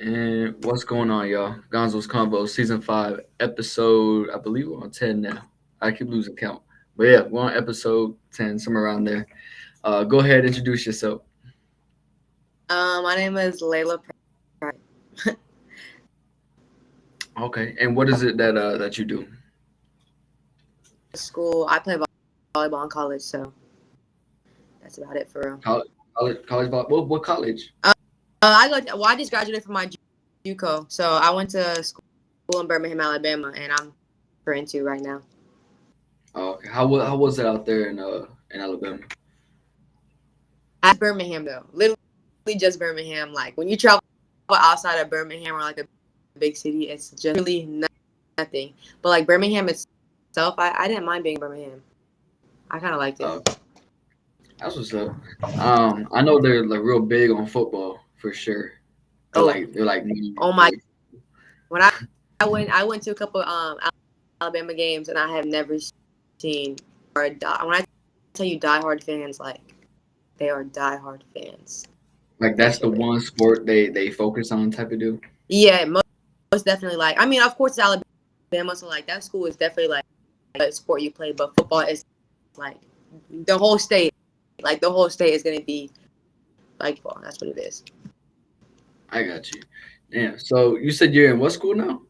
And what's going on, y'all? Gonzo's Convos, season 5, episode, I believe we're on 10 now. I keep losing count. But yeah, we're on episode 10, somewhere around there. Go ahead, introduce yourself. My name is Laela. Okay, and what is it that you do? School. I play volleyball in college, so that's about it for real. College ball? What college? I just graduated from my JUCO, so I went to school in Birmingham, Alabama, and I'm into right now. Oh, okay. How was it out there in Alabama? At Birmingham though, literally just Birmingham. Like when you travel outside of Birmingham or like a big city, it's just really nothing. But like Birmingham itself, I didn't mind being in Birmingham. I kind of liked it. Uh, that's what's up. I know they're like real big on football for sure. Oh, They're like oh my! When I went to a couple Alabama games, and I have never seen when I tell you diehard fans, like they are diehard fans. like that's the one sport they focus on type of deal. Yeah, most definitely. Like I mean, of course, it's Alabama, so like that school is definitely like a sport you play, but football is like the whole state. Like the whole state is gonna be like football. That's what it is. I got you. Yeah. So you said you're in what school now?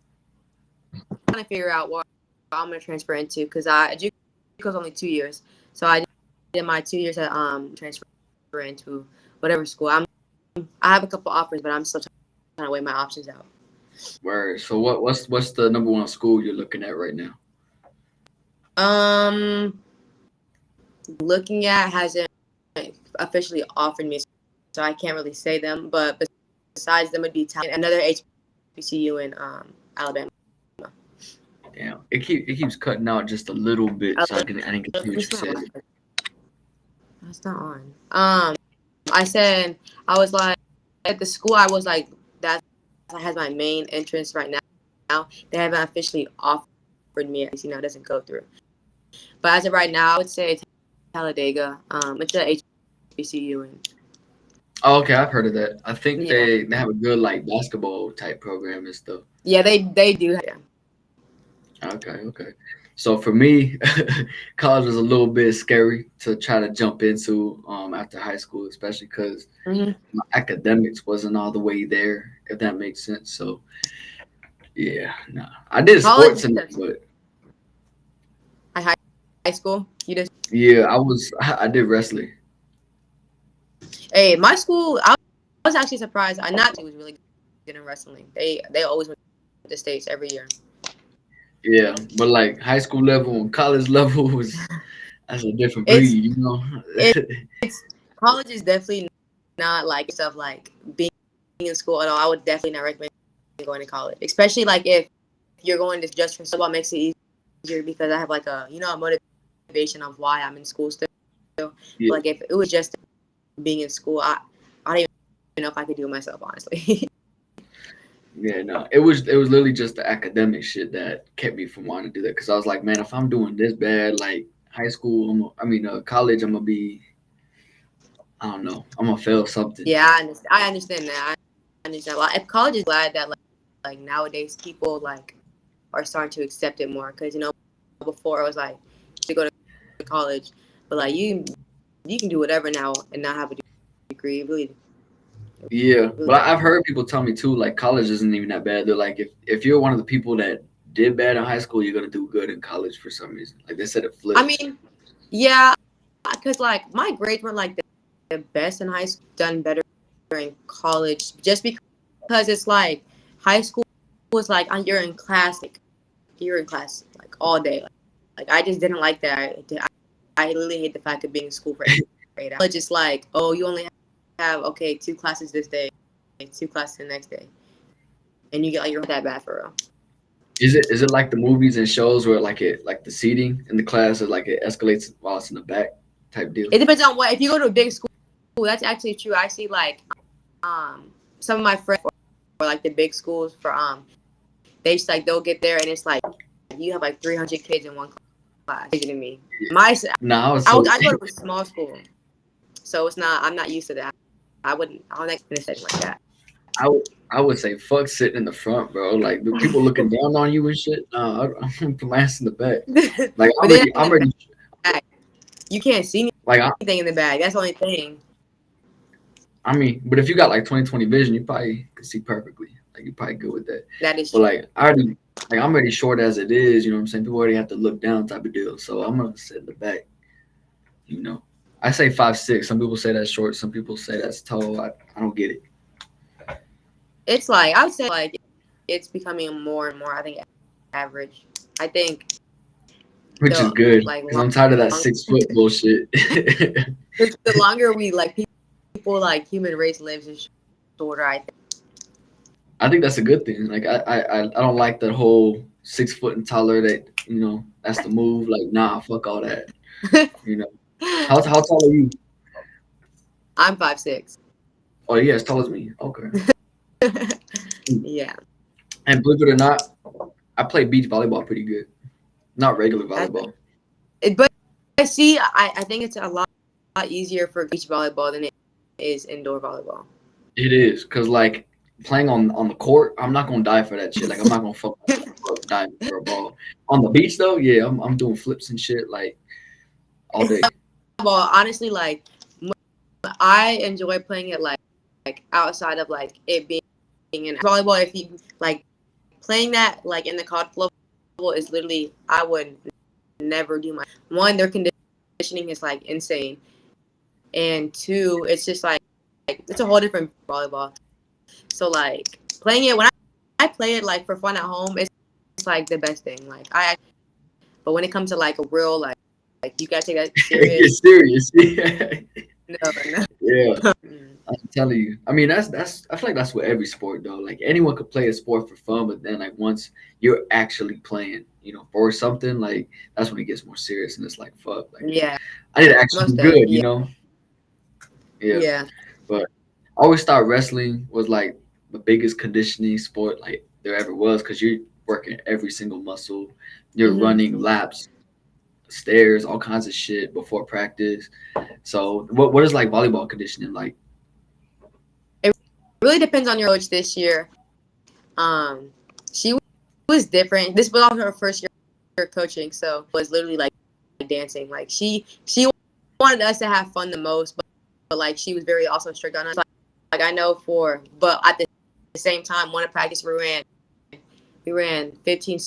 Trying to figure out what I'm gonna transfer into because I JUCO's only 2 years, so I did my 2 years at transfer into whatever school. I have a couple offers, but I'm still trying to weigh my options out. Where? So what's the number one school you're looking at right now? Um, looking at hasn't officially offered me, so I can't really say them. But besides them, would be another HBCU in Alabama. Damn, it keeps cutting out just a little bit, so I didn't get what you said. That's not on. I said I was like at the school. I was like that has my main entrance right now. They haven't officially offered me it, it doesn't go through. But as of right now, I would say it's Talladega. It's a HBCU. Oh, okay, I've heard of that. I think Yeah. they have a good like basketball type program and stuff. Yeah, they do. Yeah. Okay. So for me, college was a little bit scary to try to jump into after high school, especially because Mm-hmm. my academics wasn't all the way there, if that makes sense. So yeah, no, I did College, sports in it, but high school. You just yeah, I did wrestling. hey, my school. I was actually surprised. I not was really good in wrestling. They always went to the states every year. Yeah, but like high school level and college level was that's a different It's breed, you know. it's college is definitely not like stuff like being in school at all. I would definitely not recommend going to college, especially like if you're going to just for football makes it easier because I have like a motivation of why I'm in school still. But Yeah, like if it was just being in school, I don't even know if I could do it myself honestly. yeah, no, it was literally just the academic shit that kept me from wanting to do that because I was like, man, if I'm doing this bad, like high school, college, I'm gonna be, I don't know, I'm gonna fail something. Yeah, I understand that. I understand. Like, if college is glad that like nowadays people like are starting to accept it more because before it was like to go to college, but like you can do whatever now and not have a degree. Really, Yeah, really. but I've heard people tell me too, like college isn't even that bad. They're like, if you're one of the people that did bad in high school, you're gonna do good in college for some reason. Like they said, it I flips. mean, yeah, because like my grades were like the best in high school, done better in college, just because it's like high school was like you're in class like all day. Like I just didn't like that. I literally hate the fact of being in school for 8 hours. It's just like, oh, you only have okay 2 classes this day, 2 classes the next day, and you get like you're that bad for real. Is it like the movies and shows where like the seating in the class is like it escalates while it's in the back type deal? It depends on what. If you go to a big school, that's actually true. I see like some of my friends or like the big schools for they just like they'll get there and it's like you have like 300 kids in one class. Crazy to me. My No, I was so I go to a small school, so it's not. I'm not used to that. I don't think it's anything like that. I would say fuck sitting in the front, bro. Like the people looking down on you and shit. Nah, I'm gonna put my ass in the back. Like But then in I'm the ready. back, you can't see Like anything in the bag. That's the only thing. I mean, but if you got like 20/20 vision, you probably could see perfectly. Like you're probably good with that. That is But true. like I already, like I'm already short as it is. You know what I'm saying? People already have to look down type of deal. So I'm gonna sit in the back. You know, I say 5'6". Some people say that's short. Some people say that's tall. I don't get it. It's like I would say like it's becoming more and more. I think average. I think Which is the good like because I'm tired of that long, 6 foot bullshit. the longer we like people like human race lives is shorter. I I think that's a good thing. Like I don't like that whole 6 foot and taller. That that's the move. Like nah, fuck all that. think. You know how tall are you? I'm 5'6". Oh yeah, as tall as me. Okay. Yeah, And believe it or not, I play beach volleyball pretty good. Not regular that's volleyball. but see, I think it's a lot easier for beach volleyball than it is indoor volleyball. It is because like playing on the court, I'm not gonna die for that shit. Like I'm not gonna fuck up diving for a ball. On the beach though, yeah, I'm doing flips and shit like all day. Well, honestly, like I enjoy playing it like outside of like it being in volleyball. If you like playing that like in the college level is literally I would never do my one. Their conditioning is like insane, and two, it's just like it's a whole different volleyball. So like playing it when I play it like for fun at home, it's like the best thing. Like but when it comes to like a real like you gotta take that You're serious. serious. Yeah. No, no. Yeah. I'm telling you. I mean, that's. I feel like that's with every sport though. Like anyone could play a sport for fun, but then like once you're actually playing, for something, like that's when it gets more serious, and it's like fuck, like Yeah, I need to actually most do definitely. good, Yeah, Yeah. yeah. But I always thought wrestling was like the biggest conditioning sport like there ever was because you're working every single muscle, you're hmm running laps, stairs, all kinds of shit before practice. So what is like volleyball conditioning like? It really depends on your coach this year. She was different. This was also her first year coaching, so it was literally like dancing. Like she wanted us to have fun the most, but like she was very also strict on us. Like I know but at the same time, one of practice we ran 15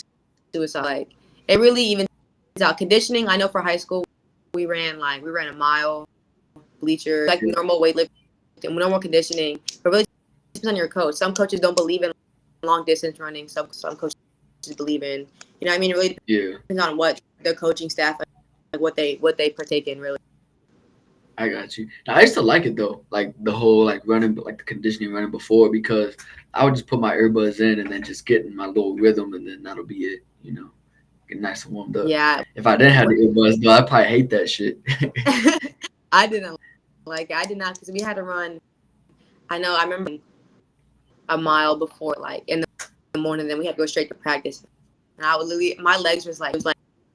suicide. Like it really evens out conditioning. I know for high school we ran a mile bleacher like Yeah. normal weightlifting, normal conditioning. But really depends on your coach. Some coaches don't believe in long distance running. Some coaches believe in. You know what I mean? It really Yeah, depends on what the coaching staff like what they partake in really. I got you. Now, I used to like it though, like the whole like running, like the conditioning running before, because I would just put my earbuds in and then just get in my little rhythm, and then that'll be it. Get nice and warmed up. Yeah. If I didn't have the earbuds though, I probably hate that shit. I didn't I did not because we had to run. I know I remember a mile before like in the morning, then we had to go straight to practice. And I would literally my legs was like it was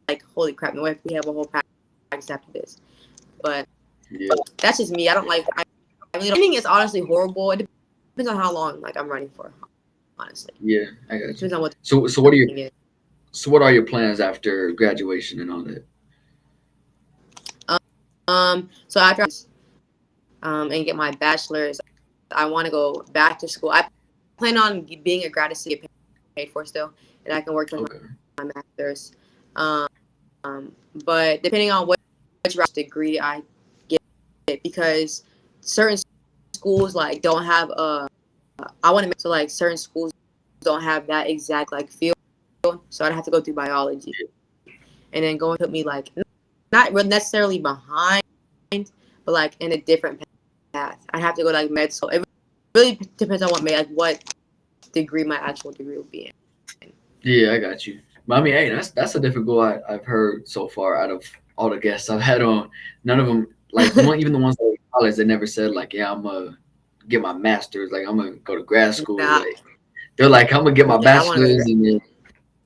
like holy crap, no way we have a whole practice after this. But Yeah, that's just me. I don't like I really don't. Running is honestly horrible. It depends on how long like I'm running for. Honestly, yeah, I got you. depends on what So the what are your thing is. so what are your plans after graduation and all that? So after and get my bachelor's, I want to go back to school. I plan on being a grad student, get paid for still, and I can work with Okay. my master's. Um, but depending on which degree I get, because certain schools like don't have I want to make so like certain schools don't have that exact like field, so I'd have to go through biology, and then going to put me like not necessarily behind, but like in a different path. I'd have to go to like med school. It really depends on what degree my actual degree will be in. Yeah, I got you. But I mean, hey, that's a different goal I've heard so far out of all the guests I've had on. None of them, like the one, even the ones that were in college, they never said like, yeah, I'm gonna get my master's, like I'm gonna go to grad school. Nah, Like they're like, I'm gonna get my yeah, I want to go to bachelor's and then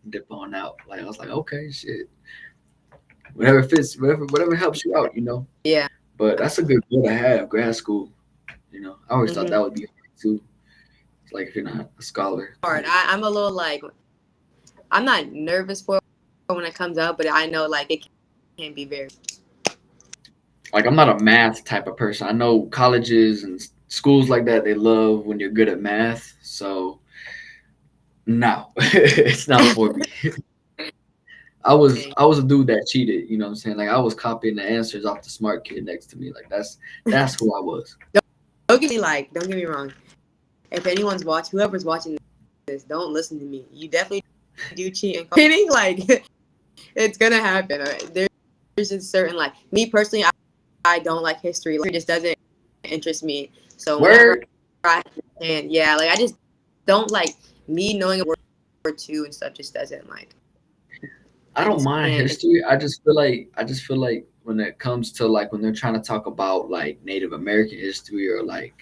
dip on out. Like I was like, okay, shit, whatever fits, whatever helps you out. yeah. But that's a good goal to have, grad school. I always thought hmm that would be hard too. like if you're not a scholar. Hard. I'm a little like I'm not nervous for it when it comes out, but I know like it can be very. Like I'm not a math type of person. I know colleges and schools like that they love when you're good at math. So no, it's not for me. I was a dude that cheated. You know what I'm saying? Like I was copying the answers off the smart kid next to me. Like that's who I was. Don't get me wrong. If anyone's whoever's watching this, don't listen to me. You definitely do cheat and cheating. Like it's gonna happen. All right? There's just certain like me personally. I don't like history. Like, it just doesn't interest me. So whenever Word. I understand, yeah, like I just don't like me knowing a word or two and stuff. Just doesn't like. I I don't just mind can't. history. I just feel like when it comes to like when they're trying to talk about like Native American history or like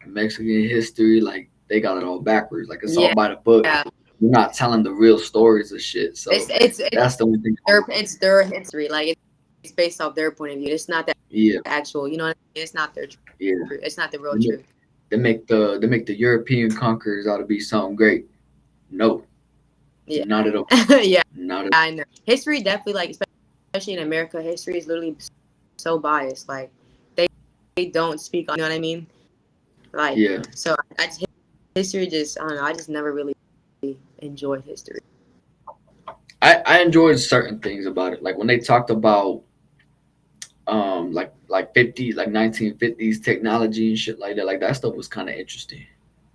Mexican history, like they got it all backwards. Like it's all Yeah, by the book. yeah. You're not telling the real stories of shit. It's So it's it's that's the only thing. their history. Like it's based off their point of view. It's not the Yeah, actual. You know what I mean? It's not their truth. yeah. It's not the real They make, truth. they make the European conquerors out to be something great. No, Yeah, not at all. yeah. Not at I know. History definitely like, especially in America, history is literally so biased. Like they they don't speak on. You know what I mean? Like yeah. so, I just history just I don't know. I just never really enjoyed history. I enjoyed certain things about it. Like when they talked about like 50 like 1950s technology and shit like that. Like that stuff was kind of interesting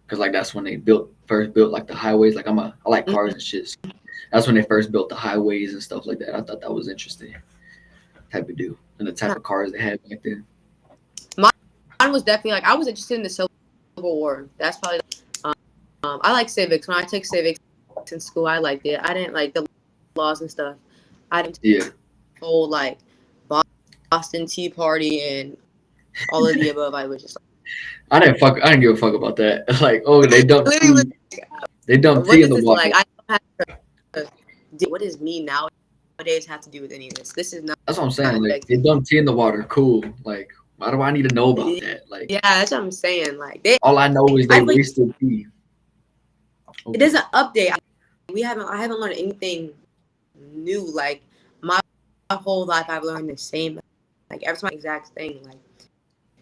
because like that's when they first built like the highways. Like I like cars and shit. So that's when they first built the highways and stuff like that. I thought that was interesting type of deal and the type of cars they had back then. Mine was definitely like I was interested in the Civil War. That's probably I like civics. When I took civics in school, I liked it. I didn't like the laws and stuff. I didn't Yeah, whole like Boston Tea Party and all of the above. I was just I didn't give a fuck about that. Like oh literally was they dumped what tea in does the this water. like? I don't have what does me nowadays have to do with any of this? This is That's what I'm not saying. Like they affecting. dumped tea in the water. Cool. Like why do I need to know about that? Like Yeah, that's what I'm saying. Like they, all I know is I they feel like wasted tea. it Okay. doesn't update. I haven't learned anything new. Like my whole life, I've learned the same. Like every time, exact thing. Like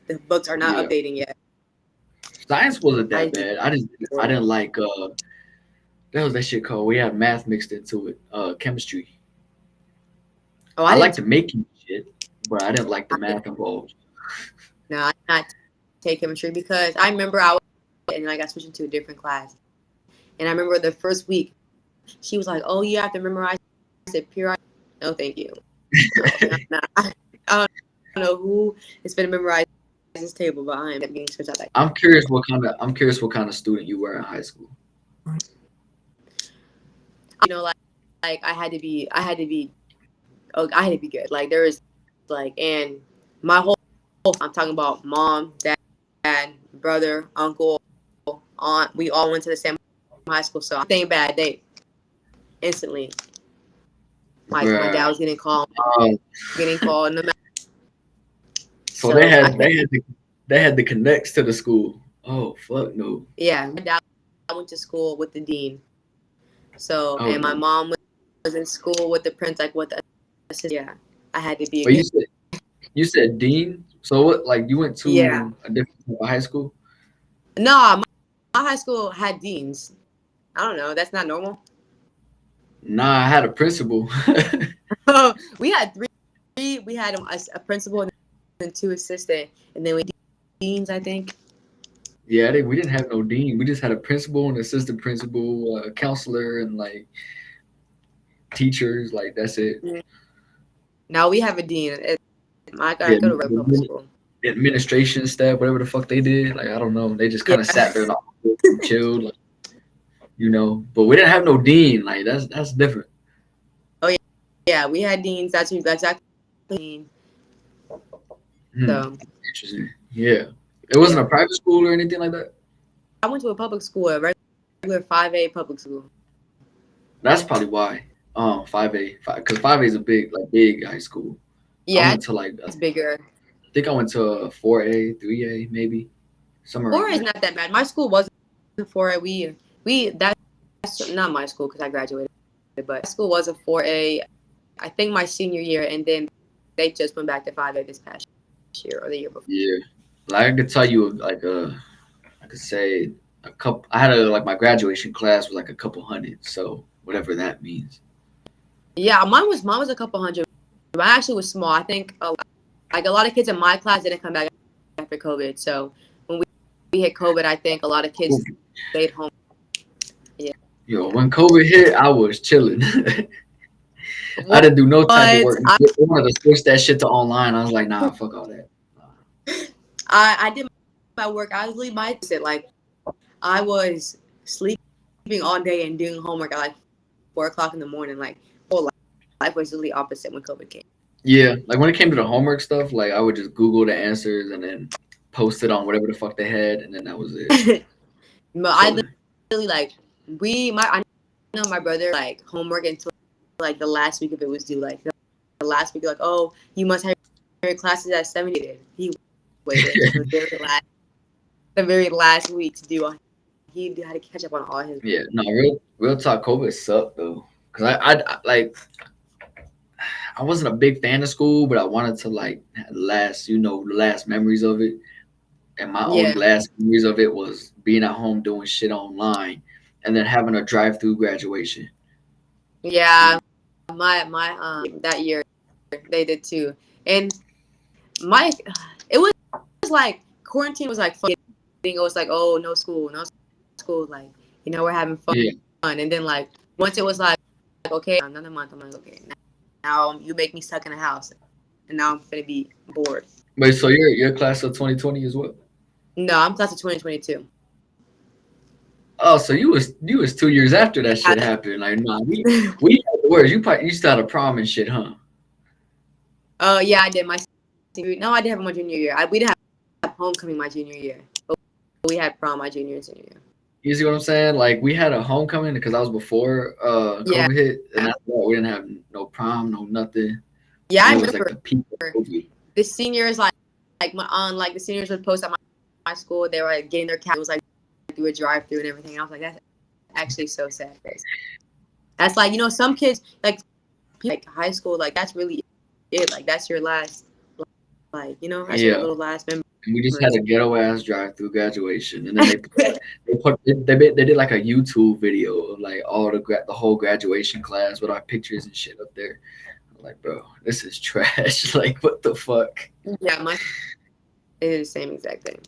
the books are not Yeah. updating yet. Science wasn't I that just bad. I didn't like that was that shit called we had math mixed into it. Chemistry. oh I I liked didn't the making shit, but I didn't like the I did math involved. no I did not take chemistry because I remember I was and then I got switched into a different class. And I remember the first week she was like, "Oh, you have to memorize." I said, "Pure." No, thank you. No. I don't know who is going to memorize this table, but I am getting switched out. Like, I'm curious what kind of student you were in high school. you know, like I had to be good. Like there was like, and my whole I'm talking about mom, dad, brother, uncle, aunt. We all went to the same high school, so I'm thinking bad day instantly. My Bruh. dad was Um, getting called. No matter, so so I they had the connects to the school. Oh fuck no. yeah, my dad went to school with the dean. So Oh and my no. mom was in school with the prince, like with the assistant. Yeah, I had to be a But good. you said dean. So what? Like you went Yeah, to a different type of high school? no, my high school had deans. I don't know. That's not normal. Nah, I had a principal. We had three. We had a principal and then two assistant, and then we had deans. I think. Yeah, we didn't have no dean. We just had a principal, an assistant principal, a counselor, and like teachers. Like that's it. Now we have a dean. I The, gotta go to Red Public School. the administration staff, whatever the fuck they did. Like I don't know. They just Yeah. kind of sat there and chilled, like, you know. But we didn't have no dean. Like that's different. Oh yeah. Yeah, we had deans. That's exactly dean. Hmm. So Interesting. Yeah. It yeah, wasn't a private school or anything like that. I went to a public school, a regular 5A public school. That's probably why. 5A, because 5A is a big high school. I Yeah, went to like it's bigger. I think I went to 4A, 3A, maybe somewhere Four around is there. not that bad. My school wasn't for it. We that's not my school because I graduated, but school was a 4A. I think my senior year, and then they just went back to 5A this past year or the year before. Yeah, like I could tell you like I could say a couple. I had a like my graduation class was like a couple hundred, so whatever that means. Yeah, mine was a couple hundred. Mine actually was small. I think like a lot of kids in my class didn't come back after COVID. So when we hit COVID, I think a lot of kids stayed home. Yeah. Yo, when COVID hit, I was chilling. I What? didn't do no type of work. I They wanted to switch that shit to online. I was like, nah, fuck all that. I did my work. I was leaving my sit like I was sleeping all day and doing homework at like 4 o'clock in the morning. Like whole life was really opposite when COVID came. Yeah, like when it came to the homework stuff, like I would just Google the answers and then post it on whatever the fuck they had, and then that was it. But I Chilling. literally like I know my brother like homework until like the last week of it was due. Like the last week, like, oh, you must have your classes at 70. He waited until the very last week to do all. He had to catch up on all his. Yeah, no, real talk. COVID sucked though, cause I like I wasn't a big fan of school, but I wanted to like have the last, the last memories of it. And my only Yeah, last memories of it was being at home doing shit online, and then having a drive-through graduation. You yeah. know, My that year they did too, and my it was like quarantine was like fun. It was like, oh, no school, like we're having fun, yeah. and then like once it was like okay, another month, I'm like okay, now you make me stuck in a house, and now I'm gonna be bored. Wait, so your class of 2020 as well? No, I'm class of 2022. Oh, so you was 2 years after that shit happened. Like, nah, we had the words. You still had a prom and shit, huh? Oh yeah, I did my senior. No, I did have my junior year. We didn't have homecoming my junior year, but we had prom my junior and senior year. You see what I'm saying? Like, we had a homecoming because I was before Yeah, COVID hit, and after that we didn't have no prom, no nothing, yeah, and I it was like remember the peak of COVID. the seniors like my on like the seniors would post at my school. They were like getting their cat. It was like through a drive-through and everything. I was like, that's actually so sad. That's like some kids like high school like that's really it. Like that's your last that's your Yeah. little last And we just had memories. a ghetto ass drive through graduation, and then they did like a YouTube video of like all the whole graduation class with our pictures and shit up there. I'm like, bro, this is trash. Like, what the fuck? Yeah, my it is the same exact thing.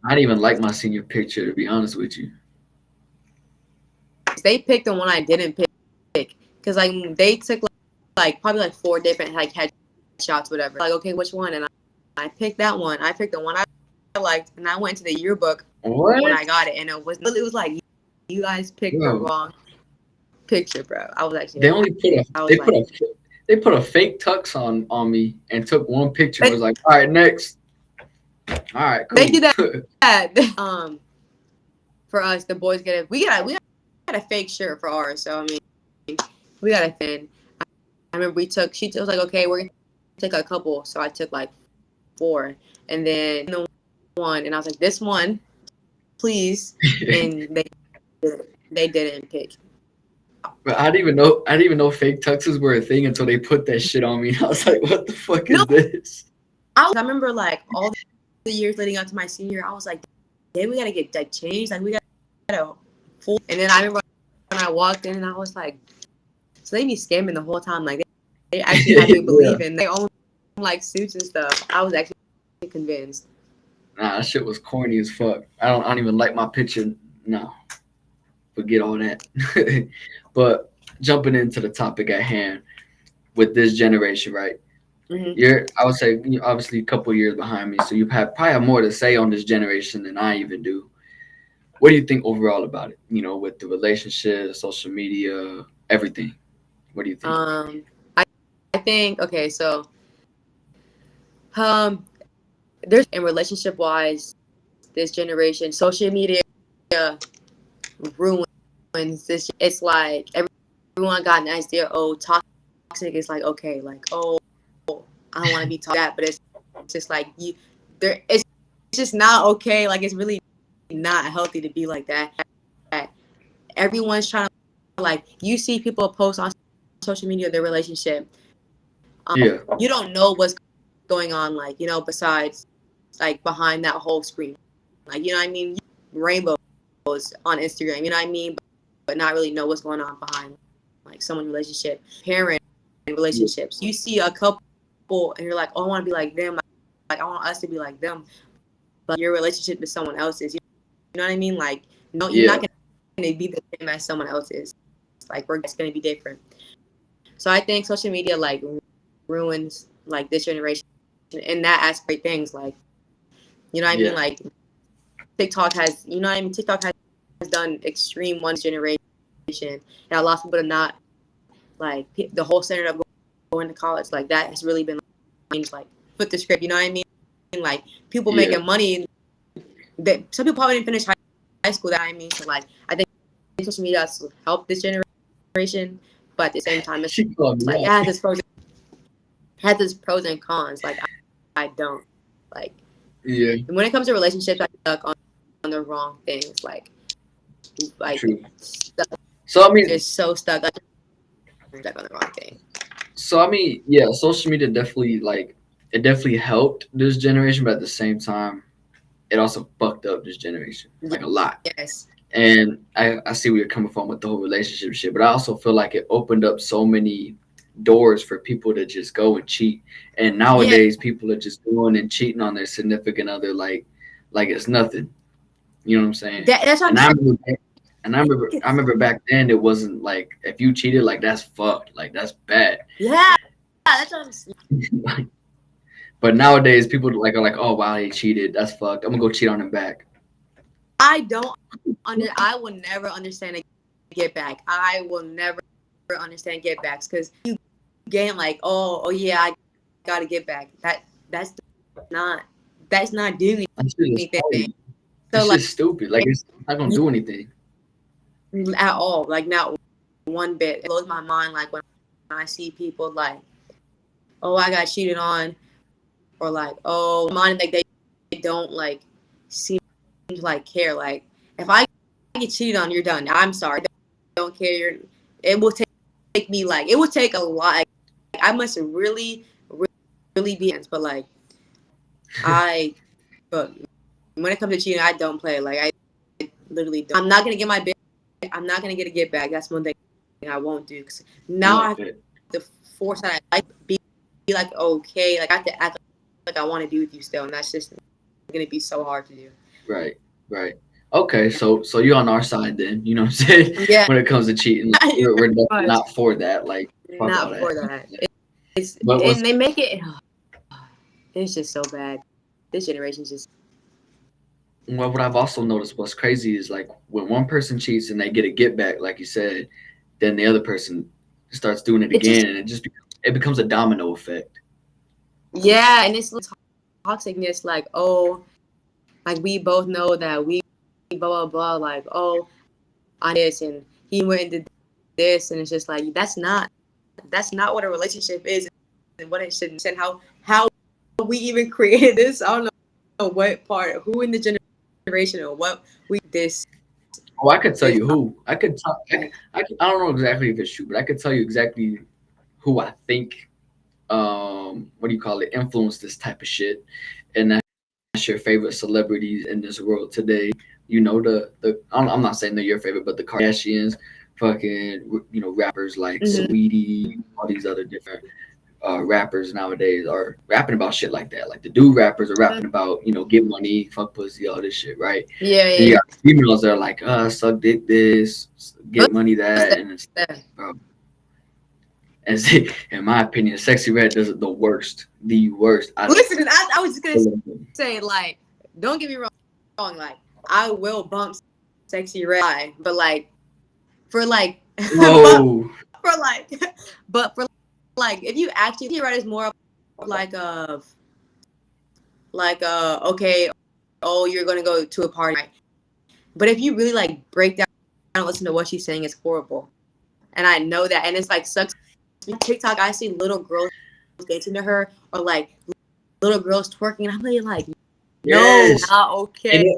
I didn't even like my senior picture, to be honest with you. They picked the one I didn't pick because like they took like probably like 4 different like headshots, whatever. Like okay, which one? And I picked that one. I picked the one I liked, and I went to the yearbook when What? I got it, and it was like you guys picked the Bro, wrong picture, bro. I was actually they only put a I was they like, put a they put a fake tux on me and took one picture and they, was like, all right, next. All right, they cool. did that. For us, the boys we got a fake shirt for ours. So I mean, we got a thing. I remember she was like, okay, we're gonna take a couple. So I took like 4, and then the one, and I was like, this one, please, and they didn't pick. But I didn't even know fake tuxes were a thing until they put that shit on me. I was like, what the fuck No, is this? I remember like all the years leading up to my senior year, I was like, then we gotta get like changed, like we gotta full. And then I remember when I walked in, and I was like, so they be scamming the whole time, like they actually had me Yeah. believe in they own like suits and stuff. I was actually convinced. Nah, that shit was corny as fuck. I don't even like my picture. No, forget all that. But jumping into the topic at hand with this generation, right? Hmm. I would say you're obviously a couple years behind me, so you probably have more to say on this generation than I even do. What do you think overall about it? With the relationship, social media, everything. What do you think? Um, I think okay, so um, there's in relationship wise, this generation, social media ruins this. It's like everyone got an idea. Oh, toxic is like okay, like oh, I don't want to be toxic, but it's just like you. There, it's just not okay. Like it's really not healthy to be like that. Everyone's trying to, like, you see people post on social media their relationship. Yeah. You don't know what's going on, like, you know, besides, like, behind that whole screen. Like, you know what I mean? Rainbows on Instagram, you know what I mean? But not really know what's going on behind, like, someone's relationship. Parent Yeah. relationships. You see a couple and you're like, oh, I want to be like them. Like, I want us to be like them. But your relationship is someone else's. You know what I mean? Like, no, you're not Yeah. going to be the same as someone else's. Like, we're just going to be different. So I think social media, like, ruins, like, this generation in that aspect things. Like, you know what I mean? Yeah. Like, TikTok has, you know what I mean? TikTok has done extreme one generation. And a lot of people are not, like, the whole standard of going to college. Like, that has really been, like, flip the script. You know what I mean? Like, people Yeah. making money. That some people probably didn't finish high school. That I mean, so, like, I think social media has helped this generation, but at the same time, it's She called me like it out. has its pros and cons. Like, I don't like Yeah. when it comes to relationships, I stuck on the wrong things. Like True. stuck, So I mean, just so stuck. Like, stuck on the wrong thing. yeah, social media definitely like it definitely helped this generation, but at the same time, it also fucked up this generation like a lot. Yes. And I see where you're coming from with the whole relationship shit, but I also feel like it opened up so many doors for people to just go and cheat. And Yeah. nowadays, people are just going and cheating on their significant other like it's nothing. You know what I'm saying? That's what I'm And I saying. remember, I remember back then it wasn't like if you cheated, like that's fucked, like that's bad. Yeah. That's what I'm saying. But nowadays, people like are like, oh wow, he cheated, that's fucked. I'm gonna go cheat on him back. I don't I will never understand a get back. I will never understand get backs because you gain like, oh yeah, I gotta get back. That's not that's not doing That shit is anything. funny. That So, like, shit's stupid. Like it's not gonna do anything. at all, like not one bit. It blows my mind. Like when I see people like, oh, I got cheated on, or like, oh, mind like they don't like seem to like care. Like if I get cheated on, you're done. I'm sorry. Don't care. It will take me like it would take a lot. Like, I must really be, but like I, but when it comes to cheating, I don't play. Like I literally don't. I'm not gonna get my bit. I'm not gonna get a get back. That's one thing I won't do. Cause now I Right. have to force that I like be like okay. Like I have to act like I want to be with you still, and that's just gonna be so hard to do. Right. Right. Okay, so you're on our side then. You know what I'm saying? Yeah, When it comes to cheating, like, we're definitely but not for that. Like fuck all not for that. that. It's But what's and they make it. It's just so bad. This generation's just what I've also noticed what's crazy is like when one person cheats and they get a get back, like you said, then the other person starts doing it it just again, and it becomes a domino effect. yeah, and it's toxicness. Like oh, like we both know that we blah blah blah. Like oh, on this and he went and did this, and it's just like that's not what a relationship is, and what it should. And how we even created this. I don't know what part, who in the generation or what we this Oh, I could tell is you who. I could tell. like I don't know exactly if it's true, but I could tell you exactly who I think. What do you call it? Influence this type of shit, and that's your favorite celebrities in this world today. You know the. I'm not saying they're your favorite, but the Kardashians, fucking rappers like mm-hmm. Sweetie, all these other different rappers nowadays are rapping about shit like that. Like the dude rappers are rapping about get money, fuck pussy, all this shit, right? Yeah, Then yeah, you yeah. got females that are like, suck dick this, get money What's that, and it's that? bro. And in my opinion, Sexy Red does it the worst out of Listen, I was just gonna all of them. say like, don't get me wrong, like I will bump sexy red, but like for like, but Whoa. for like, but for like, if you actually Sexy Red is more of like okay, oh you're gonna go to a party, right? But if you really like break down and listen to what she's saying, it's horrible, and I know that, and it's like sucks. TikTok, I see little girls dancing to her or like little girls twerking, and I'm really like, no, Yes. not And okay.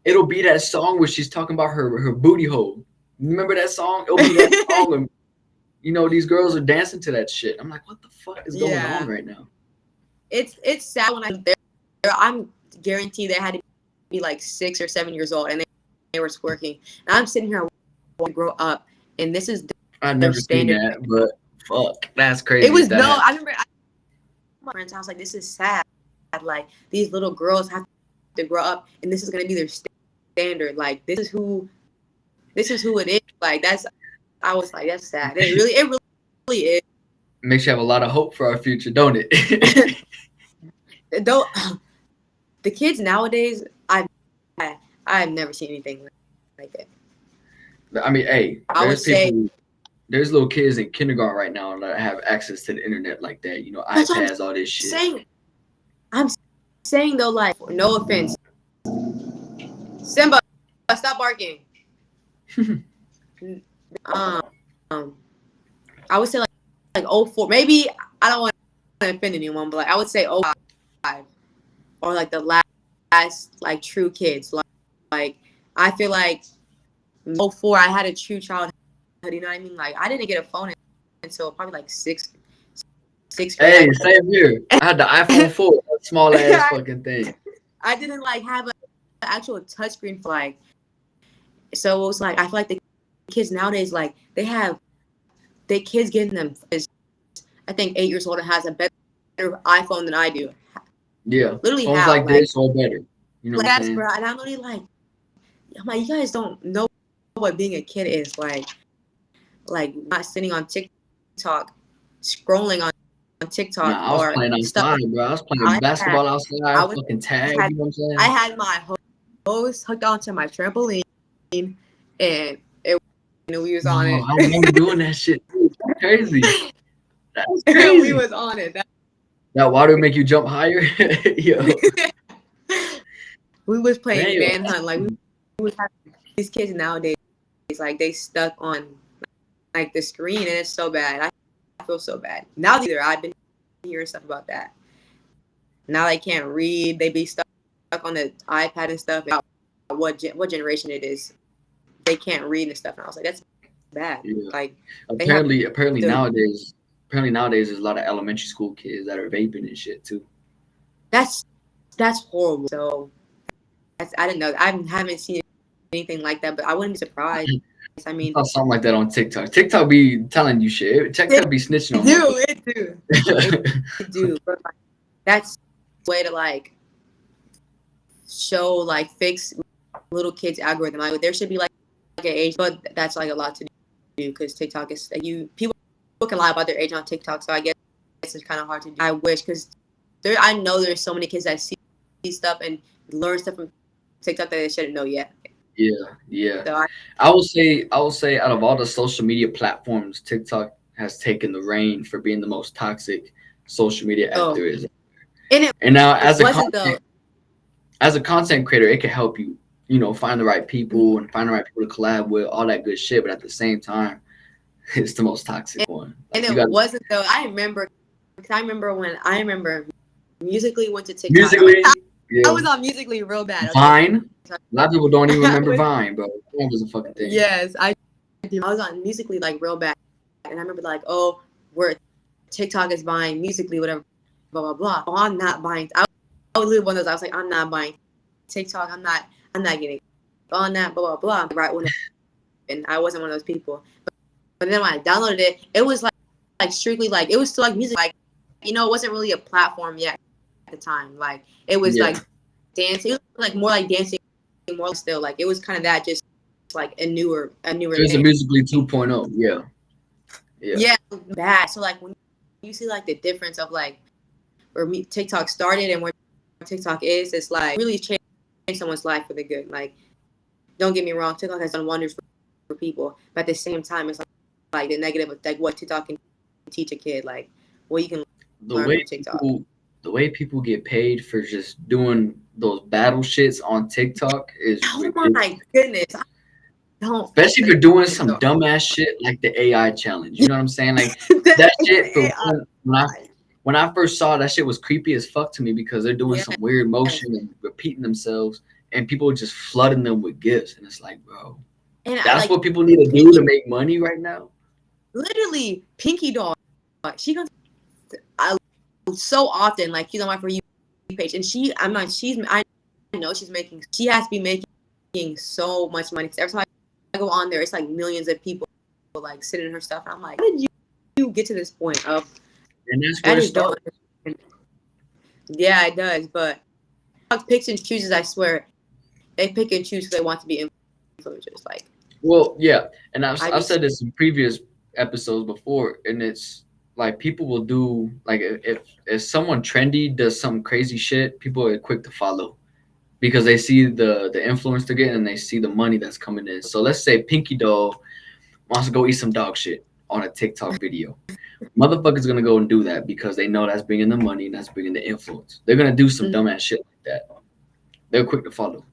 it'll be that song where she's talking about her booty hole. Remember that song? It'll be that song, and these girls are dancing to that shit. I'm like, what the fuck is going on Yeah, right now? it's sad when there. I'm guaranteed they had to be like 6 or 7 years old, and they were twerking. And I'm sitting here, I grow up, and this is I've their never seen standard. that, but fuck, that's It crazy if was that no. happened. I remember my friends' house like this is sad. Like these little girls have to grow up, and this is gonna be their standard. Like this is who it is. Like that's. I was like, that's sad. Really is. Makes you have a lot of hope for our future, don't it? Though the kids nowadays, I've never seen anything like that. I mean, hey, I would say there's little kids in kindergarten right now that have access to the internet like that. that's what I'm iPads, all this shit. saying. I'm saying though, like, no offense, Simba, stop barking. um, I would say like 04. Maybe I don't want to offend anyone, but like I would say 05 or like the last like true kids. Like I feel like 04 I had a true childhood. You know what I mean? Like I didn't get a phone until probably like sixth grade. Hey, same here. I had the iPhone 4, that small ass fucking thing. I didn't like have an actual touchscreen for like. So it was like I feel like the kids nowadays like they kids getting them. I think 8 years old has a better iPhone than I do. Yeah, Literally phones how like this or better. You know what I'm saying? bro. And I'm literally like, I'm like, you guys don't know what being a kid is like not sitting on TikTok, scrolling on TikTok Nah, I was or playing stuff. outside, bro. I was playing basketball outside, fucking tag. You know what I'm saying? I had my hose hooked onto my trampoline, and we was on it. I remember doing that shit. That's crazy. That's We crazy. was on it. That water would make you jump higher. Yo. We was playing Damn. manhunt. Like we would have these kids nowadays, like they stuck on like the screen, and it's so bad. I feel so bad. Now either I've been hearing stuff about that. Now they can't read. They be stuck on the iPad and stuff. And what generation it is, they can't read and stuff. And I was like, that's bad. Yeah. Like apparently nowadays there's a lot of elementary school kids that are vaping and shit too. That's horrible. So I didn't know. I haven't seen anything like that, but I wouldn't be surprised. I mean, I saw something like that on TikTok. TikTok be telling you shit. TikTok be snitching on you. It do. But like, that's a way to like show like fix little kids algorithm. Like there should be like an age, but that's like a lot to do because TikTok is people can lie about their age on TikTok. So I guess it's kind of hard to do. I wish because I know there's so many kids that see stuff and learn stuff from TikTok that they shouldn't know yet. Yeah. So I will say out of all the social media platforms, TikTok has taken the reign for being the most toxic social media app there is. And now as a content creator, it can help you, find the right people and find the right people to collab with, all that good shit. But at the same time, it's the most toxic one. Like, and it wasn't though. I remember Musical.ly went to TikTok. Musical.ly, I was on Musical.ly real bad. Vine. A lot of people don't even remember Vine, bro. Vine was a fucking thing. Yes, I was on Musical.ly like real bad, and I remember like, oh, where TikTok is buying Musical.ly, whatever, blah blah blah. Oh, I'm not buying. I was literally one of those. I was like, I'm not buying TikTok. I'm not getting on that. Blah blah blah. Right when, and I wasn't one of those people. But then when I downloaded it, it was like strictly like it was still like music. Like it wasn't really a platform yet at the time. Like it was like dancing. It was like more like dancing. More still like it was kind of that, just like a newer. It was a Musical.ly 2.0. Yeah. Bad. So like when you see like the difference of like where TikTok started and where TikTok is, it's like really changed someone's life for the good. Like don't get me wrong, TikTok has done wonders for people, but at the same time, it's like the negative of like what TikTok can teach a kid, like what you can learn from TikTok. The way people get paid for just doing those battle shits on TikTok is ridiculous. My goodness. Especially for doing some dumbass shit like the AI challenge. You know what I'm saying? Like that shit. When I first saw that shit was creepy as fuck to me because they're doing some weird motion and repeating themselves. and people just flooding them with gifts, and it's like, bro, And I that's like what people need to do Pinky, to make money right now. literally Pinky Doll. She comes I so often, like she's on my For You page, and I know she's making, she has to be making so much money. Because every time I go on there, it's like millions of people like sitting in her stuff. And I'm like, how did you get to this point of? And that's I where it just don't starts. understand. Yeah, it does, but picks and chooses. I swear, they pick and choose because they want to be influencers. Like, Well, yeah, and I've I I've just said this in previous episodes before, and it's like people will do like if someone trendy does some crazy shit, people are quick to follow because they see the influence they're getting and they see the money that's coming in. So let's say Pinky Doll wants to go eat some dog shit on a TikTok video. Motherfuckers gonna go and do that because they know that's bringing the money and that's bringing the influence. They're gonna do some mm, dumbass shit like that. They're quick to follow.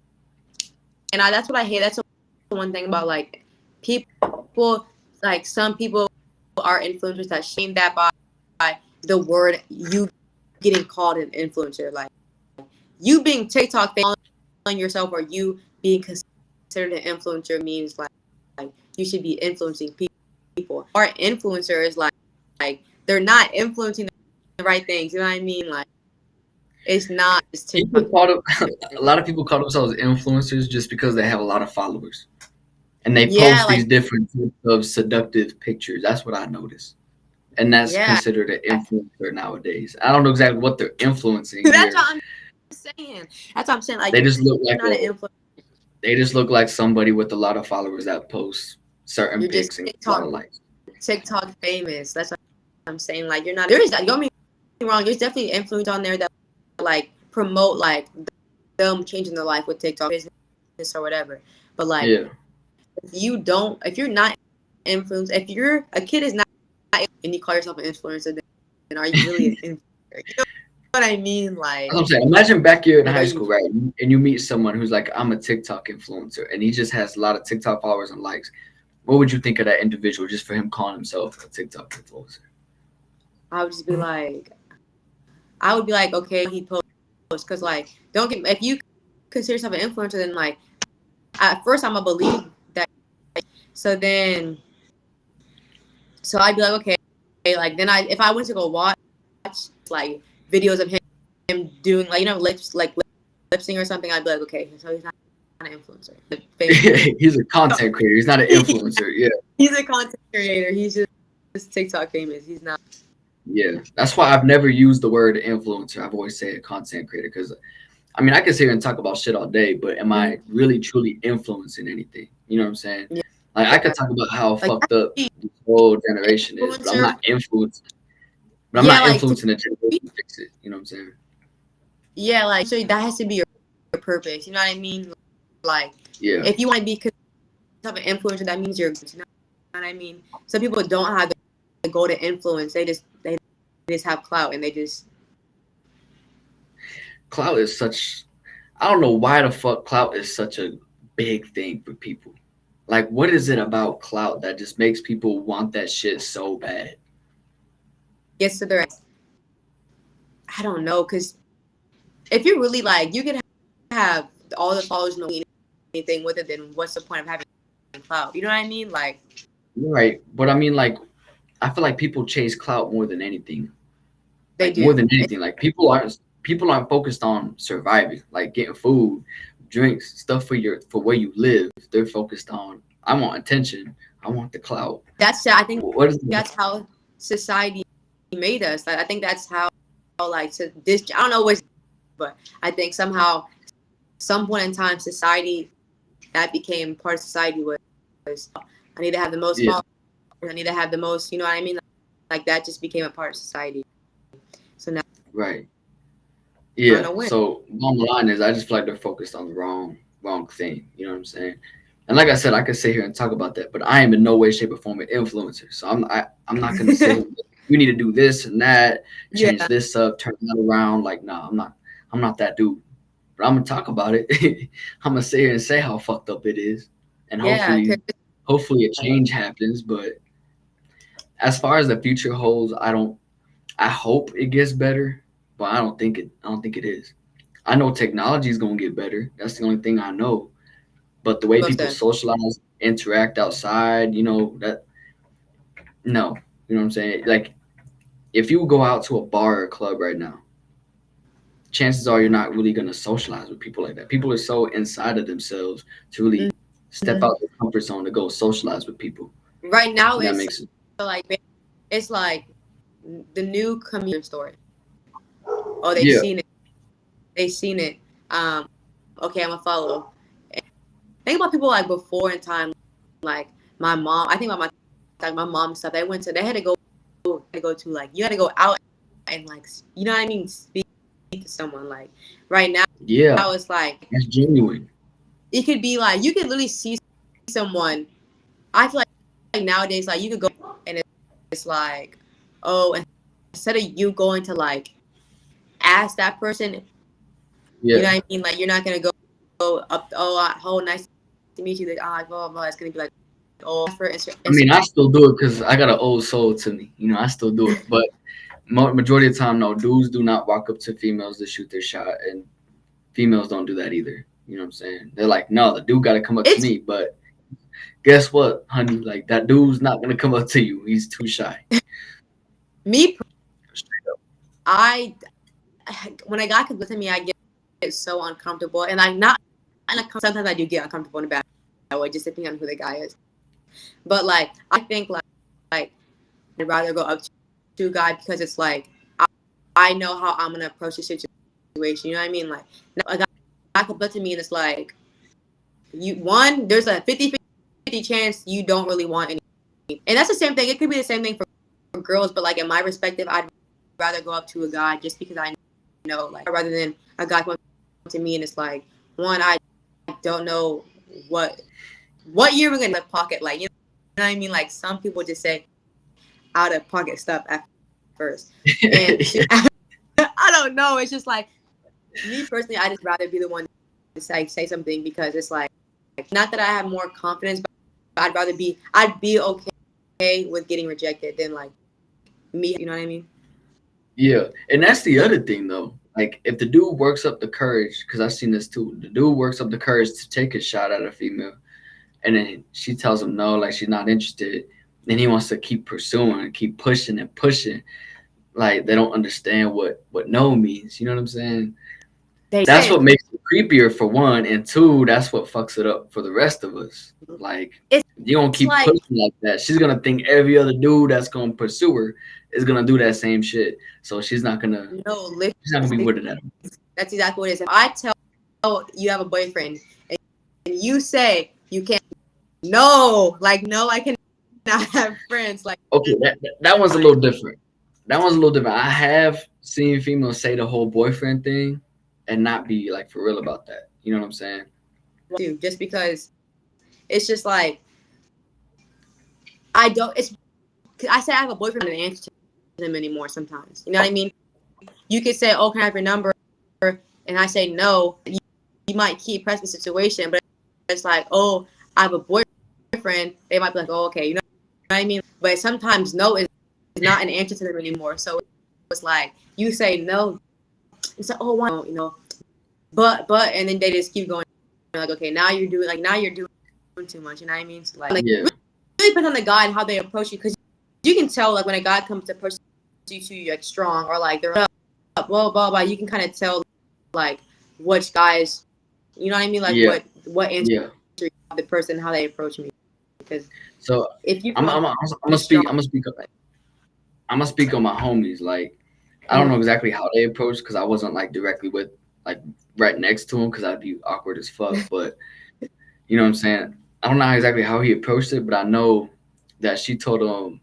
and that's what I hate. That's the one thing about like people, like some people are influencers that shame that by the word you getting called an influencer. Like you being TikTok famous, calling yourself or you being considered an influencer means like you should be influencing people. Or influencer is like they're not influencing the right things. You know what I mean? Like it's not just People TikTok. call them, a lot of people call themselves influencers just because they have a lot of followers and they Yeah, post like these different types of seductive pictures. That's what I noticed, and that's yeah. considered an influencer nowadays. I don't know exactly what they're influencing That's here. what I'm saying. That's what I'm saying. Like They you're just look like not an a influencer. they just look like somebody with a lot of followers that posts certain You're just pics and a lot of likes. TikTok famous. That's what I'm saying. Like you're not. There is. Don't get me wrong. There's definitely influence on there that like promote like them changing their life with TikTok business or whatever. But like Yeah. if you're not influenced, if you're a kid is not and you call yourself an influencer, then are you really an influencer? You know what I mean? That's what I'm saying. Imagine back here in Like are high you? school, right? And you meet someone who's like, I'm a TikTok influencer, and he just has a lot of TikTok followers and likes. What would you think of that individual just for him calling himself a TikTok influencer? I would just be like, I would be like, okay, he posts because like don't get if you consider yourself an influencer, then like at first I'm gonna believe that. So then, so I'd be like, okay, like then if I went to go watch like videos of him doing like lip sync or something, I'd be like, okay, so he's not an influencer, famous. He's a content creator. He's not an influencer. Yeah, He's a content creator. He's just TikTok famous. He's not. yeah. That's why I've never used the word influencer. I've always said content creator because I mean I can sit here and talk about shit all day, but am I really truly influencing anything? You know what I'm saying? Yeah, Like I could talk about how like fucked up this whole generation is, but I'm influencer. not influencing. But I'm Yeah, not like to influencing the be, generation to fix it. You know what I'm saying? yeah, like so that has to be your purpose. You know what I mean? Like Yeah. if you want to be an influencer, that means you're. You know what I mean? Some people don't have the goal to influence. They just have clout and they just. Clout is such. I don't know why the fuck clout is such a big thing for people. Like, what is it about clout that just makes people want that shit so bad? Gets to their. I don't know, cause if you're really like, you could have all the followers know anything with it. Then what's the point of having clout? You know what I mean? Like Right. But I mean, like, I feel like people chase clout more than anything. they Like more do. than anything. Like people aren't focused on surviving, like getting food, drinks, stuff for where you live. They're focused on I want attention. I want the clout. That's I think What is that's how society made us. Like, I think that's how like to this. I don't know what, but I think somehow some point in time society that became part of society was I need to have the most yeah, followers. I need to have the most. You know what I mean? Like that just became a part of society. So now right. I don't Yeah. know when. So bottom line is I just feel like they're focused on the wrong thing. You know what I'm saying? And like I said, I could sit here and talk about that, but I am in no way, shape, or form an influencer. So I'm not gonna say you need to do this and that, change Yeah, this up, turn that around. Like, no, I'm not that dude. But I'm gonna talk about it. I'm gonna sit here and say how fucked up it is, and yeah. hopefully a change happens. But as far as the future holds, I don't. I hope it gets better, but I don't think it is. I know technology is gonna get better. That's the only thing I know. But the way Most people of socialize, interact outside, that no, you know what I'm saying? Like if you go out to a bar or a club right now, chances are you're not really gonna socialize with people like that. People are so inside of themselves to really step Mhm. out their comfort zone to go socialize with people. Right now, And that it's makes it. like it's like the new communion story. Oh, they've Yeah, seen it. They've seen it. Okay, I'm gonna follow. Think about people like before in time, like my mom. I think about my mom and stuff. They had to go to like you had to go out and like you know what I mean, speak to someone. Like right yeah, now it's like that's genuine. it could be like you could literally see someone. I feel like nowadays like you could go and it's like oh instead of you going to like ask that person, you Yeah. know what I mean, like you're not gonna go up oh nice to meet you. Like oh blah blah blah. It's gonna be like oh for I mean, I still do it because I got an old soul to me. I still do it. But majority of the time, no, dudes do not walk up to females to shoot their shot, and females don't do that either. You know what I'm saying? They're like, no, the dude got to come up to it's me. But guess what, honey? Like that dude's not gonna come up to you. He's too shy. me. I when a guy comes with me, I get so uncomfortable, and I'm not. And sometimes I do get uncomfortable in a bad way, just depending on who the guy is. But like I think like I'd rather go up to a guy because it's like I know how I'm gonna approach the situation. You know what I mean? Like a guy comes up to me and it's like there's a 50-50 chance you don't really want any, and that's the same thing. It could be the same thing for girls, but like in my perspective, I'd rather go up to a guy just because I know like rather than a guy come up to me and it's like one I don't know what you're even gonna pocket like you know what I mean, like some people just say out of pocket stuff at first and two, I don't know, it's just like me personally I just rather be the one to say something because it's like not that I have more confidence but I'd be okay with getting rejected than like me, you know what I mean. Yeah, and that's the other thing though. Like if the dude works up the courage, because I've seen this too. The dude works up the courage to take a shot at a female, and then she tells him no, like she's not interested. Then he wants to keep pursuing, keep pushing and pushing. Like they don't understand what no means. You know what I'm saying? They That's say what makes it creepier for one, and two, that's what fucks it up for the rest of us. Like it's you don't keep like pushing like that, she's gonna think every other dude that's gonna pursue her is gonna do that same shit. So no she's not gonna be listen, with it at all. that's exactly what it is. If I tell you have a boyfriend and you say you can't, no, like no, I cannot have friends. Like Okay, that one's a little different. That one's a little different. I have seen females say the whole boyfriend thing and not be like for real about that. You know what I'm saying? dude, just because it's just like I don't. It's I say I have a boyfriend and answer to him anymore. Sometimes you know what I mean. You could say, "Oh, can I have your number?" and I say no. You might keep pressing the situation, but it's like, "Oh, I have a boyfriend." They might be like, "Oh, okay," you know what I mean. But sometimes no is not an answer to them anymore. So it's like you say no. It's like, "Oh, why?" You know, but, and then they just keep going. Like, okay, now you're doing too much. You know what I mean? So like Yeah, really depends on the guy and how they approach you because you can tell like when a guy comes to approach you like strong or like they're up, blah blah blah. You can kind of tell like which guys, you know what I mean, like yeah, what answer yeah. the person how they approach me because So if you I'm come I'm up I'm gonna be strong, speak. I'm gonna speak on my homies. Like I don't mm, know exactly how they approach because I wasn't like directly with like right next to him because I'd be awkward as fuck. But you know what I'm saying? I don't know exactly how he approached it, but I know that she told him,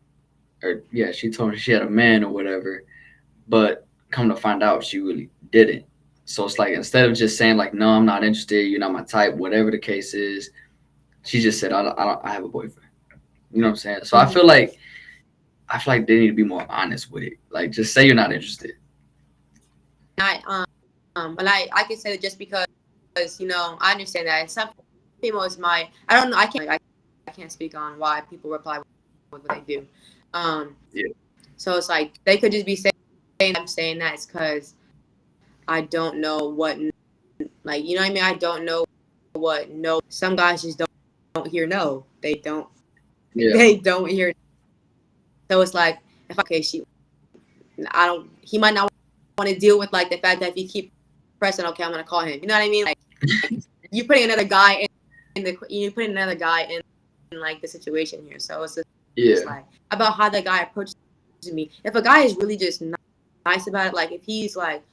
or yeah, she told him she had a man or whatever. But come to find out, she really didn't. So it's like instead of just saying like, no, I'm not interested, you're not my type, whatever the case is, she just said, I have a boyfriend. You know what I'm saying? So mm-hmm. I feel like they need to be more honest with it. Like just say you're not interested. But I can say that just because you know I understand that and some females might I don't know I can't speak on why people reply with what they do. Um, Yeah. so it's like they could just be saying I'm saying that it's because I don't know what Like, you know what I mean? I don't know what no. Some guys just don't hear no. Yeah, They don't hear. So it's like, if okay, I don't. He might not want to deal with like the fact that if you keep pressing, okay, I'm gonna call him. You know what I mean? Like you putting another guy you putting another guy in like the situation here. So it's just yeah. like about how the guy approaches me. If a guy is really just nice about it, like if he's like,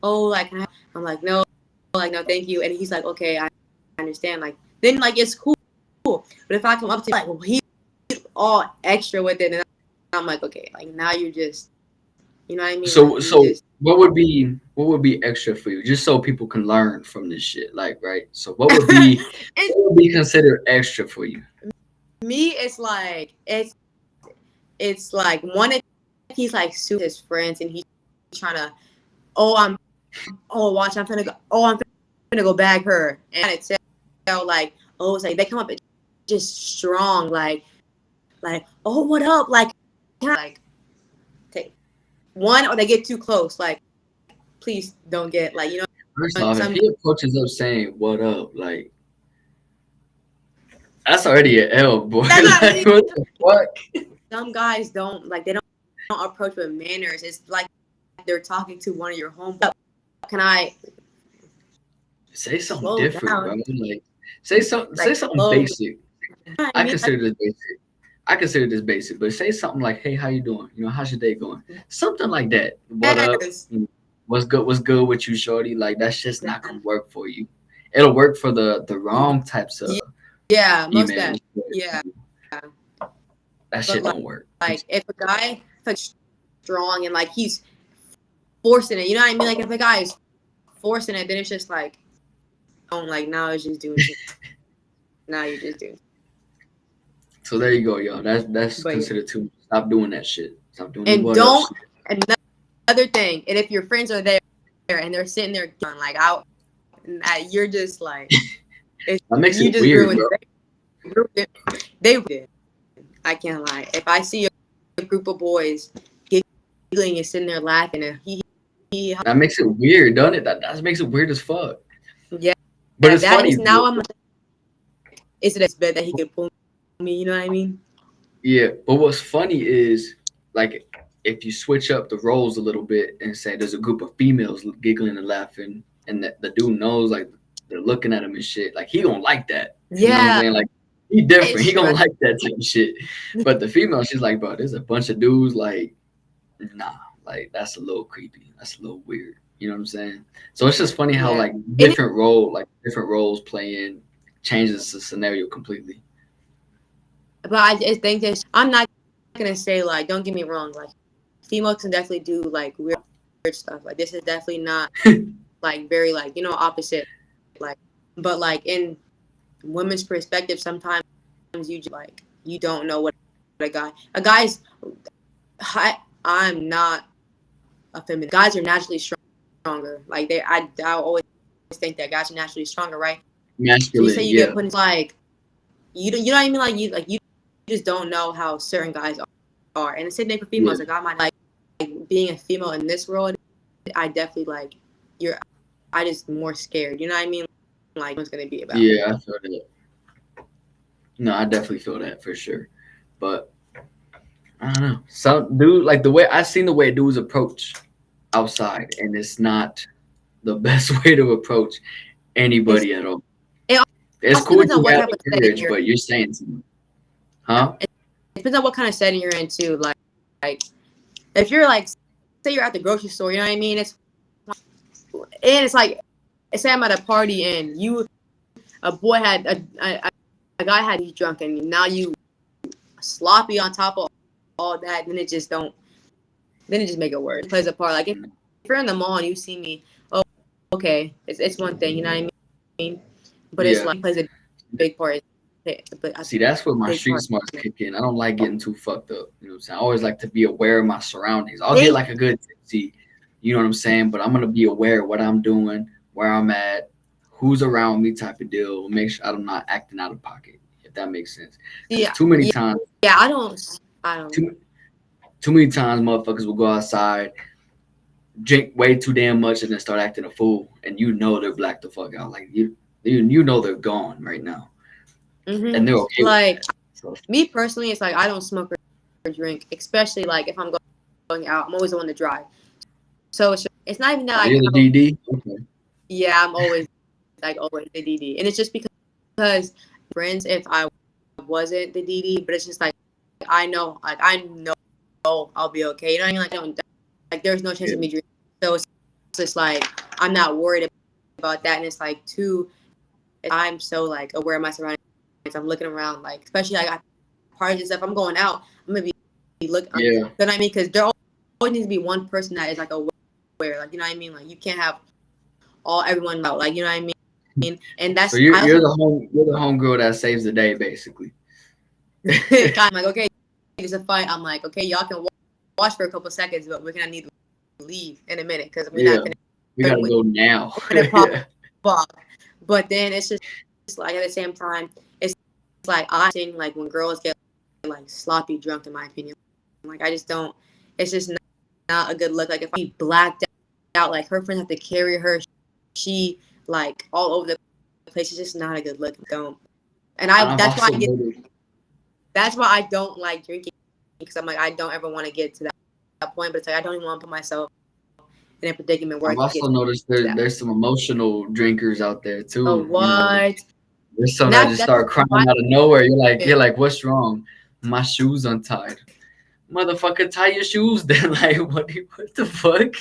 oh, like I'm like no, like no, thank you, and he's like, okay, I understand. Like then like it's cool. But if I come up to like well, he's all extra with it, and I'm like, okay, like now you're just, you know what I mean? Like you So just what would be extra for you, just so people can learn from this shit, like, right? So it's what would be considered extra for you? me. It's like one if he's like super his friends and he's trying to oh watch I'm finna go I'm finna go bag her and it's like oh it's like they come up just strong like oh what up like like take one or they get too close like please don't get like you know First and off, if some he approaches up saying "What up," like that's already an L, boy. that's what I Like mean. what the fuck? Some guys don't like they don't approach with manners. It's like they're talking to one of your homeboys. Can I Say something slow different, down? bro. Like say Like something slow basic. down. I I mean, like, consider this basic. I consider this basic, but say something like, "Hey, how you doing? You know, how's your day going?" Something like that. What up? yes, What's good? What's good with you, shorty? Like that's just not gonna work for you. It'll work for the wrong types of yeah, most emails. that, yeah. That But shit don't work. like if a guy if like strong and like he's forcing it, you know what I mean? Like if a guy is forcing it, then it's just like don't like now it's just doing too. Now you're just doing. So there you go, y'all. That's But yeah. considered too much. Stop doing that shit. Stop doing the And what up don't shit. another thing, and if your friends are there and they're sitting there going like out, you're just like That makes you it just weird, ruined bro. it. They did. I can't lie. If I see a group of boys giggling and sitting there laughing, and he That makes it weird, doesn't it? That makes it weird as fuck. yeah, But it's that funny. is now I'm. Is it as bad that he could pull me? You know what I mean? Yeah, but what's funny is like if you switch up the roles a little bit and say there's a group of females giggling and laughing, and the dude knows like they're looking at him and shit, like he gonna like that. You know what I'm Yeah, saying? Like he different. it's He gonna true. like that type of shit. But the female, she's like, bro, there's a bunch of dudes like, nah, like that's a little creepy. That's a little weird. You know what I'm saying? So it's just funny how Yeah, like and different roles playing changes the scenario completely. but I just think that I'm not gonna say like don't get me wrong like females can definitely do like weird stuff like this is definitely not like very like you know opposite like but like in women's perspective sometimes you just like you don't know what a guy's I'm not a feminist guys are naturally stronger like I always think that guys are naturally stronger right so you say Masculine, you get yeah. put in like you know what I mean like you just don't know how certain guys are and the same thing for Yeah. females like I might like being a female in this world I definitely like you're I just more scared you know what I mean like what's gonna be about me Yeah, I feel that. No, I definitely feel that for sure. But I don't know. Some dude like the way I seen the way dudes approach outside, and it's not the best way to approach it's anybody at all. it It's also cool depends on you what have type of the setting courage, you're but you're saying too much. in. Huh? It depends on what kind of setting you're in too like if you're like say you're at the grocery store you know what I mean it's like say I'm at a party and you a boy had a guy had you drunk and now you sloppy on top of all that then it just don't then it just make it worse it plays a part like if you're in the mall and you see me oh okay it's one thing you know what I mean but it's Yeah. like plays a big part but a See, that's where my big street part smarts kick in. I don't like getting too fucked up. You know what I'm saying? I always like to be aware of my surroundings. I'll get they like a good tipsy, you know what I'm saying? But I'm gonna be aware of what I'm doing, where I'm at, who's around me, type of deal. Make sure I'm not acting out of pocket, if that makes sense. Because yeah too many times, yeah I don't too too many times, motherfuckers will go outside drink way too damn much and then start acting a fool, and you know they're blacked the fuck out. Like you know they're gone right now, and they're okay with Like that. So me personally, it's like I don't smoke or drink, especially like if I'm going out. I'm always the one to drive, so it's not even that oh, like you're the DD. Okay. yeah, I'm always like always the DD, and it's just because friends if I wasn't the DD, but it's just like I know I'll be okay. You know what I mean? Like I don't like there's no chance Yeah. of me drinking, so it's just like I'm not worried about that, and it's like too. I'm so like aware of my surroundings. I'm looking around, like especially like at parties and stuff. I'm going out. I'm gonna be look. You Yeah. know what I mean? Because there always needs to be one person that is like aware. Like you know what I mean? Like you can't have all everyone out. Like you know what I mean? And So that's you're I also you're the home girl that saves the day basically. kind of like okay, there's a fight. I'm like okay, y'all can watch for a couple seconds, but we're gonna need to leave in a minute because we're Yeah. not gonna We gotta go now. when it pop Yeah. off. But then it's just like at the same time, it's like I think like when girls get like sloppy drunk, in my opinion, like I just don't. It's just not a good look. Like if I blacked out, like her friends have to carry her, she like all over the place. It's just not a good look. Don't. And And I've that's why also noticed. that's why I don't like drinking because I'm like I don't ever want to get to that point. But it's like I don't even want to put myself in a predicament where I I've can get also noticed to that. there's some emotional drinkers out there Oh too. You know, what? there's some And that just that's start crying why. out of nowhere. You're like, what's wrong? My shoes untied. Motherfucker, tie your shoes then. Like, what the fuck?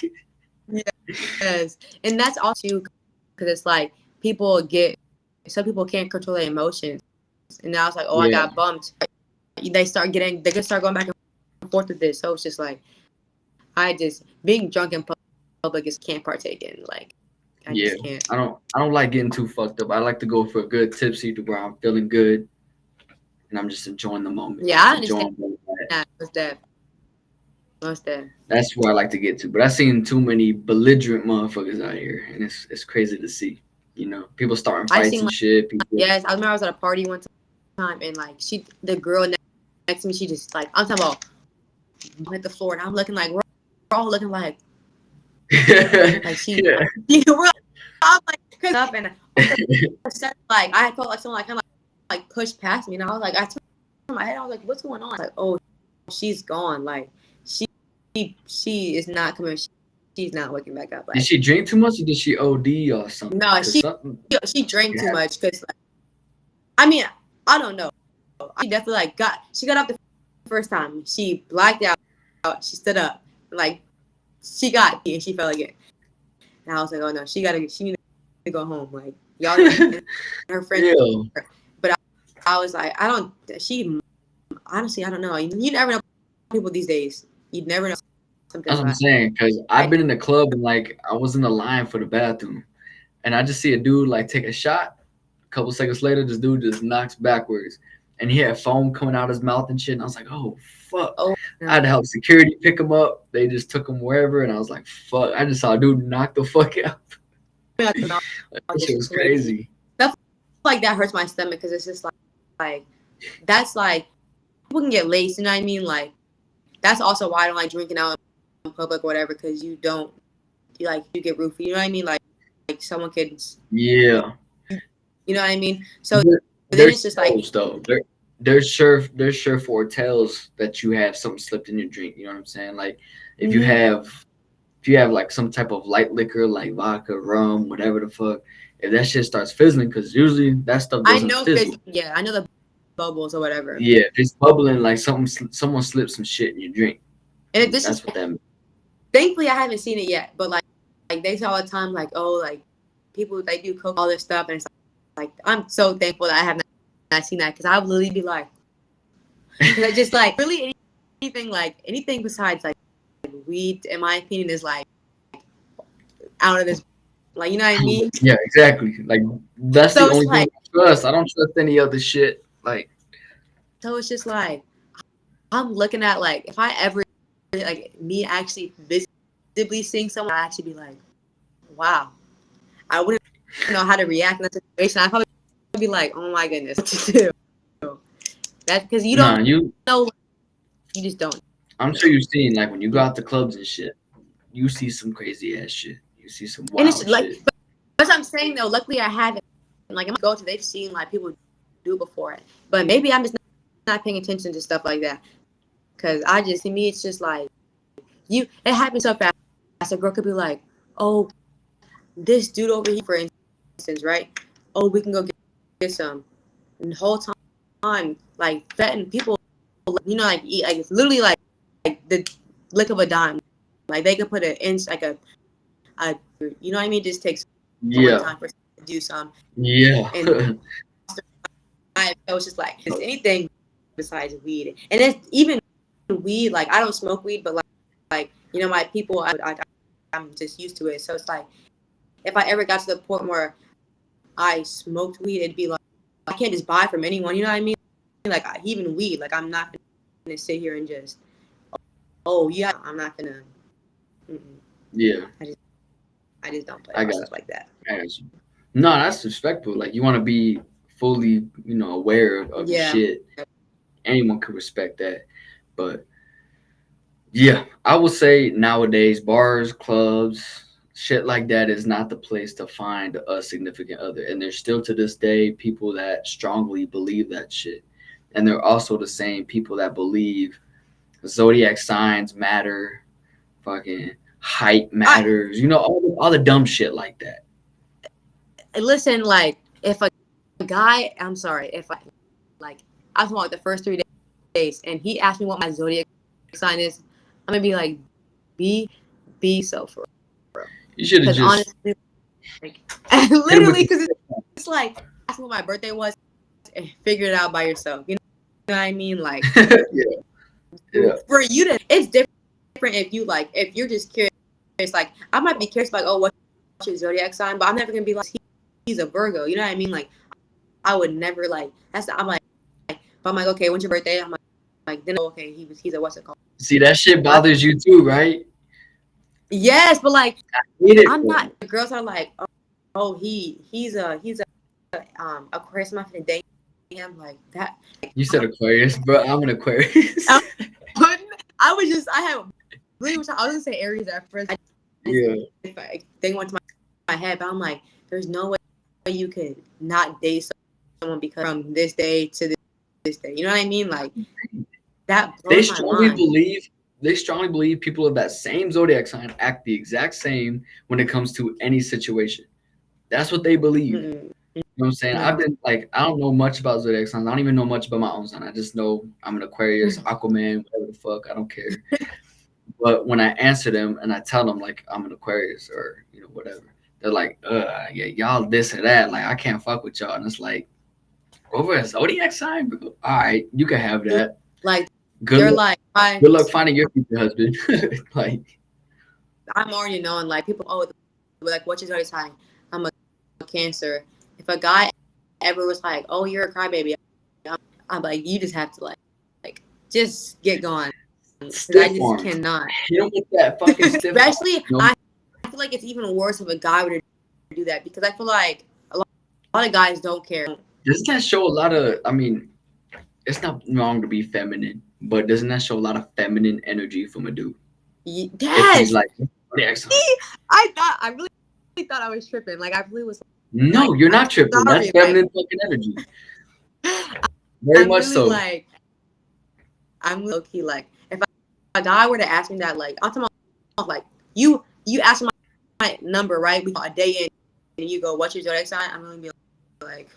Yes, and that's also because it's like people get some people can't control their emotions, and now it's like, oh, I Yeah, got bumped. They just start going back and forth with this. So it's just like I just being drunk in public is can't partake in. Like I yeah. just can't. I don't like getting too fucked up. I like to go for a good tipsy to where I'm feeling good and I'm just enjoying the moment, Yeah, just I understand enjoying that. that. Most that. That's where I like to get to. But I've seen too many belligerent motherfuckers out here, and it's crazy to see. You know, people starting I fights seen and like shit. People, yes, I remember I was at a party one time and like the girl next to me, she just like I'm talking about hit the floor, and I'm looking like we're all looking like she, yeah, we're all like cause up and all of a sudden, like I felt like someone like kind of like pushed past me, and I was like I turned my head, I was like, what's going on? Like oh, she's gone, like she she is not coming, she's not waking back up, did like she drink too much or did she OD or something? no, Cause something. she drank too Yeah. much because like, I mean I don't know, she definitely like she got up the first time, she blacked out, she stood up, like she got pee and she fell again. And I was like, oh no, she needed to go home. Like y'all and her friends, Ew. but I was like, I don't. She honestly, I don't know. You never know people these days. You never know That's something. what I'm But saying. Cause I've I been in the club and like I was in the line for the bathroom, and I just see a dude like take a shot. A couple seconds later, this dude just knocks backwards, and he had foam coming out his mouth and shit. And I was like, oh fuck. oh I had to help security pick him up. They just took him wherever, and I was like, fuck. I just saw a dude knock the fuck out. my Like, God, that shit it's was crazy. crazy. Stuff like that hurts my stomach because it's just like that's like people can get laced. You know what I mean? Like that's also why I don't like drinking out in public or whatever because you like you get roofied. You know what I mean? Like someone could Yeah. you know what I mean? So There, then there's it's just like, tells though. There's sure tells that you have something slipped in your drink. You know what I'm saying? Like if you mm-hmm. have if you have like some type of light liquor like vodka, rum, whatever the fuck, if that shit starts fizzling, because usually that stuff I doesn't know if it's, fizzle. yeah, I know the bubbles or whatever. Yeah, if it's bubbling like someone slipped some shit in your drink, And if this is, that's what that means. thankfully, I haven't seen it yet, but like they say all the time, like, oh, like people, they do coke, all this stuff. And it's like, I'm so thankful that I have not seen that because I would literally be like, because I just like, really anything besides like weed, in my opinion, is like out of this, like, you know what I mean? Yeah, exactly. Like that's the So it's only thing like, I trust. I don't trust any other shit. Like so it's just like, I'm looking at like, if I ever, like, me actually visibly seeing someone, I actually be like, wow. I wouldn't know how to react in that situation. I'd probably be like, oh my goodness, what to do? That's because you nah, don't you. know. You just don't I'm sure know. you've seen like when you go out to clubs and shit. you see some crazy ass shit. You see some And it's wild like, shit. but that's what I'm saying though. Luckily, I haven't. Like, I'm go to. They've seen like people do before it, but maybe I'm just not paying attention to stuff like that. Cause I just, to me, it's just like you. It happens so fast. A girl could be like, "Oh, this dude over here, for instance, right? Oh, we can go get some." And the whole time, like vetting people, like eat, like it's literally like the lick of a dime. Like they could put an inch, like a, you know what I mean? It just takes so much Yeah, time for us to do some. yeah. And I was just like, is anything besides weed? And it's even weed. Like I don't smoke weed, but my people, I'm just used to it. So it's like if I ever got to the point where I smoked weed, it'd be like I can't just buy from anyone. You know what I mean? Like even weed. Like I'm not gonna sit here and just yeah. I'm not gonna. Mm-mm. Yeah, I just don't play I about got stuff like that. you. I got you. No, that's respectful. Like you want to be fully, aware of your Yeah. shit. Anyone could respect that, but yeah, I would say nowadays bars, clubs, shit like that is not the place to find a significant other. And there's still to this day people that strongly believe that shit. And they're also the same people that believe zodiac signs matter, fucking height I matters, all the dumb shit like that. listen. Like if a guy, I'm sorry, if like I was like the first 3 days, and he asked me what my zodiac sign is, I'm gonna be like, be so for real. You should have Because just honestly, like hit him with literally, the because it's like ask me what my birthday was and figure it out by yourself. You know what I mean? Like yeah, yeah. for you to, it's different if you like if you're just curious. Like I might be curious, like, oh, what's your zodiac sign? But I'm never gonna be like he's a Virgo. You know what I mean? Like I would never like that's. I'm like, but I'm like, okay, when's your birthday? I'm like then okay, he's a what's it called? See that shit But bothers you too, right? yes, but like Hate it I'm for not. him. The girls are like, oh, he's a Aquarius. I'm not gonna date him like that. You said Aquarius, bro. I'm an Aquarius. I I was just I have really was I was gonna say Aries at first. I just Yeah. if they went to my head, but I'm like, there's no way you could not date someone because from this day to this day. You know what I mean? Like that They blows my strongly mind. believe they strongly believe people of that same zodiac sign act the exact same when it comes to any situation. That's what they believe. Mm-mm. You know what I'm saying? I've No. been like, I don't know much about zodiac signs. I don't even know much about my own sign. I just know I'm an Aquarius, Aquaman, whatever the fuck. I don't care. But when I answer them and I tell them like I'm an Aquarius or whatever, they're like, yeah, y'all this or that. Like I can't fuck with y'all. And it's like, over a zodiac sign, bro. All right, you can have that. Like Good they're luck. like, Good luck finding your future husband. Like, I'm already knowing like people. Oh, like what's your zodiac sign? I'm a Cancer. If a guy ever was like, oh, you're a crybaby, I'm like, you just have to like just get going. Because I stiff just arm. cannot. Hit him with that fucking stiff arm. Especially, I feel like it's even worse if a guy were to do that because I feel like a lot of guys don't care. Doesn't that show a lot of? I mean, it's not wrong to be feminine, but doesn't that show a lot of feminine energy from a dude? If he's Yes, like, zodiac sign. I really thought I was tripping. Like I really was No, like, you're I'm not tripping. That's sorry. Like feminine fucking energy. Very I'm much really so. like I'm low key like if a guy were to ask me that like I'm talking about like you ask my number right we a day in and you go what's your zodiac sign I'm gonna be like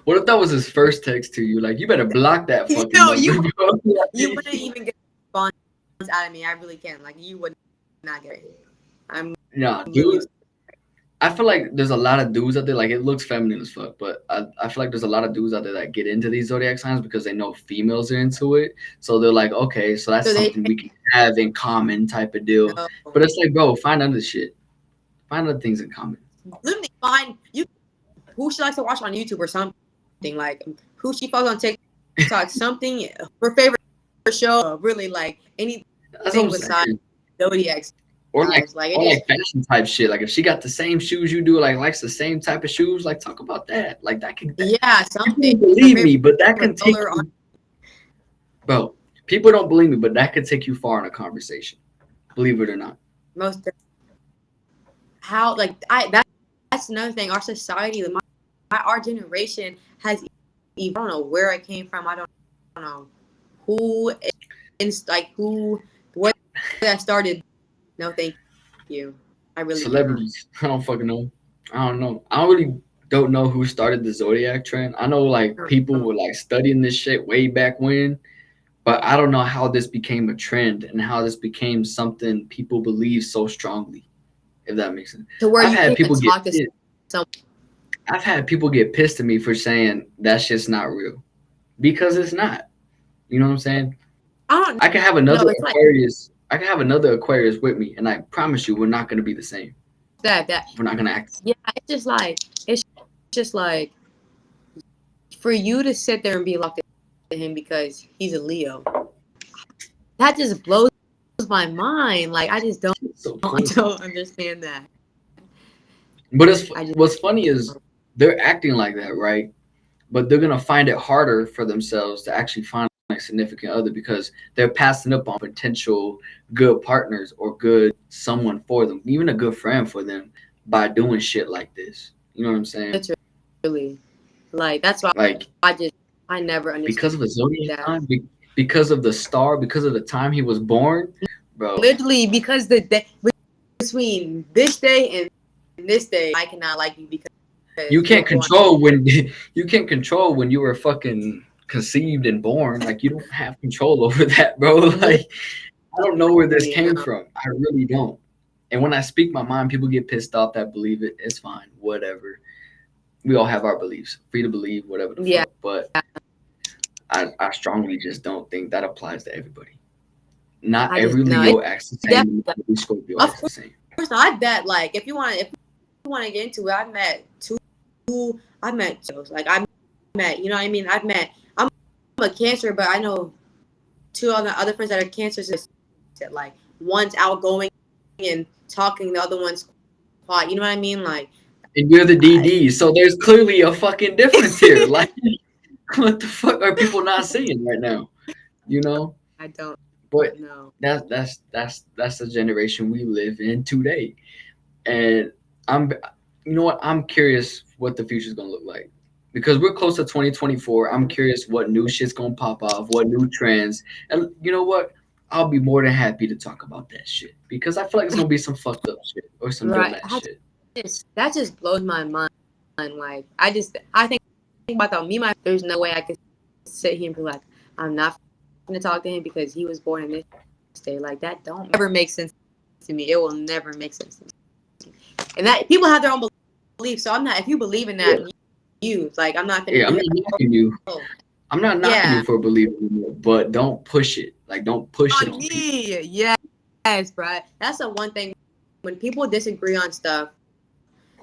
What if that was his first text to you? Like, you better block that you fucking know number, bro. you wouldn't even get a response out of me. I really can't. Like you would not get it. I'm Nah, really dude. I feel like there's a lot of dudes out there. Like, it looks feminine as fuck, but I feel like there's a lot of dudes out there that get into these zodiac signs because they know females are into it. So they're like, okay, so that's so they something we can have in common, type of deal. know. But it's like, bro, find other shit. Find other things in common. Literally find you who she likes to watch on YouTube or something. Like who she follows on TikTok, something her favorite show, really like anything That's what I'm besides saying. zodiac Or like, signs. Like it or just like fashion type shit. Like if she got the same shoes you do, like likes the same type of shoes, like talk about that. Like that can. yeah, People something. don't Her believe me, but that favorite can take color. you, bro. People don't believe me, but that could take you far in a conversation. Believe it or not. Most how like that's another thing. Our society, our generation has. I don't know where it came from. I don't know who who what that started. No, thank you. I really do not. Celebrities. I don't fucking know. I don't know. I really don't know who started the zodiac trend. I know like people were like studying this shit way back when, but I don't know how this became a trend and how this became something people believe so strongly. If that makes sense. To where I've you had can't people get talk to pissed. someone. I've had people get pissed at me for saying that shit's not real because it's not. You know what I'm saying? I don't I can have know. another It's like Aquarius. I can have another Aquarius with me, and I promise you, we're not going to be the same. that. We're not going to act. Yeah, it's just like for you to sit there and be locked to him because he's a Leo. That just blows my mind. Like I just don't It's so I corny. don't understand that. But I just what's funny is they're acting like that, right? But they're gonna find it harder for themselves to actually find a significant other because they're passing up on potential good partners or good someone for them, even a good friend for them, by doing shit like this. You know what I'm saying? literally like that's why Like I just I never understood because of a zodiac that. sign, because of the star, because of the time he was born, bro. Literally because the day between this day and this day, I cannot like you because You you can't were born. control when you can't control when you were fucking conceived and born. Like you don't have control over that, bro. Like I don't know where this Literally, came no. from. I really don't. And when I speak my mind, people get pissed off that believe it. It's fine, whatever. We all have our beliefs, free to believe whatever the Yeah, fuck. But I strongly just don't think that applies to everybody. Not I just every no. It's Leo acts the same. definitely Not every Scorpio of acts the same. course. No, I bet like if you want to get into it, I've met two. Like I met, you know what I mean. I'm a Cancer, but I know two other friends that are Cancers. Like one's outgoing and talking, the other one's quiet. You know what I mean? Like And you're the I, DD, so there's clearly a fucking difference here. Like, what the fuck are people not seeing right now? You know? I don't But know. that's the generation we live in today. And I'm you know what? I'm curious what the future's gonna look like. Because we're close to 2024. I'm curious what new shit's gonna pop off, what new trends. And you know what? I'll be more than happy to talk about that shit. Because I feel like it's gonna be some fucked up shit or some Right? dumbass shit. That just blows my mind. Like I think about that. There's no way I could sit here and be like, I'm not going to talk to him because he was born in this day. Like that don't ever make sense to me. It will never make sense to me. And that people have their own beliefs. So I'm not. If you believe in that, Yeah. you like I'm not going to Yeah, be I'm like, not knocking you. oh, I'm not knocking you yeah, for believing in it, but don't push it. Like don't push it on on people. me. Yes, bro. That's the one thing when people disagree on stuff.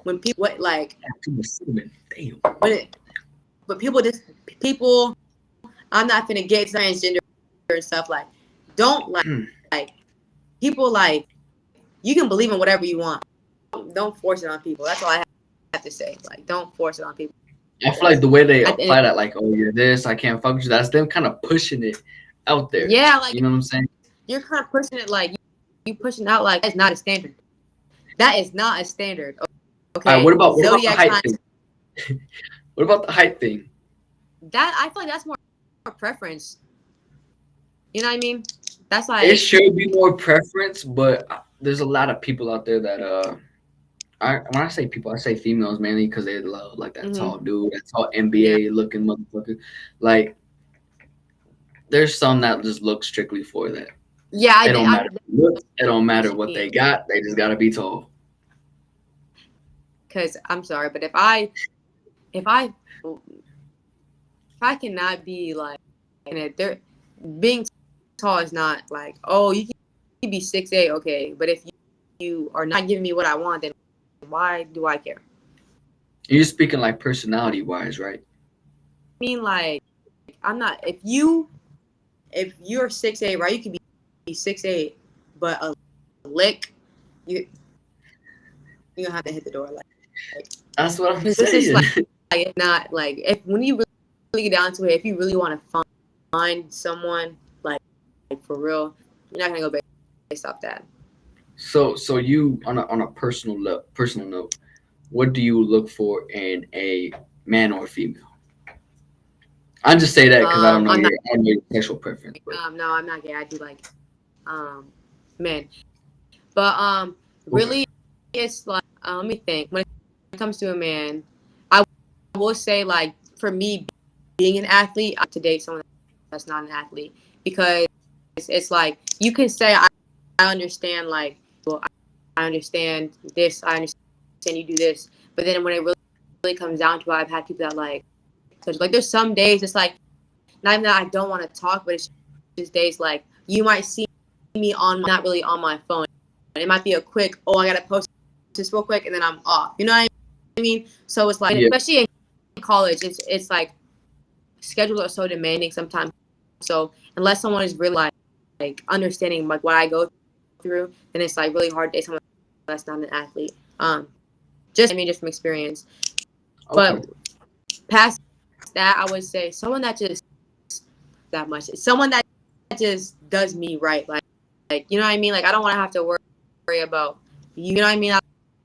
When people what like Too much cinnamon. Damn. when it, but people I'm not gonna get transgender and stuff like don't like people like you can believe in whatever you want. Don't force it on people. That's all I have to say. Like don't force it on people. I feel like the way they At the end, apply that, like, oh, you're this, I can't fuck with you, that's them kind of pushing it out there. yeah, like You know what I'm saying? you're kind of pushing it like you pushing out like that's not a standard. That is not a standard. All right, Okay, what about the zodiac height signs. thing? What about the height thing? That I feel like that's more preference. You know what I mean? That's It like should be more preference, but there's a lot of people out there that when I say people, I say females mainly because they love like that mm-hmm, tall dude, that tall yeah, NBA looking motherfucker. Like, there's some that just look strictly for that. yeah. It don't I matter what looks, it don't matter what what you they mean. got, they just gotta be tall. Because I'm sorry, but if I cannot be like in it, there being tall is not like oh you can be 6'8", okay, but if you are not giving me what I want, then why do I care? You're speaking like personality wise, right? I mean like I'm not if you're 6'8", right, you can be 6'8", but a lick you gonna have to hit the door like That's what I'm because this is saying. like not like if when you really get down to it, if you really want to find someone like for real, you're not gonna go based off that. So you on a personal note, what do you look for in a man or female? I just say that because I'm not. I don't know your sexual preference, but No, I'm not gay. I do like men, but okay. really, it's like let me think. When it comes to a man, I will say like for me, being an athlete, I to date someone that's not an athlete because it's like you can say I understand like well I understand this, I understand you do this, but then when it really comes down to it, I've had people that like there's some days it's like not even that I don't want to talk, but it's just days like you might see me on not really on my phone. It might be a quick I gotta post this real quick and then I'm off. You know what I mean? So it's like Yeah, especially in college, it's like schedules are so demanding sometimes. So unless someone is really like understanding like what I go through, then it's like really hard to date someone that's not an athlete. Just from experience. okay. But past that, I would say someone that just that much. Someone that just does me right. Like you know what I mean? Like I don't want to have to worry about you know what I mean? I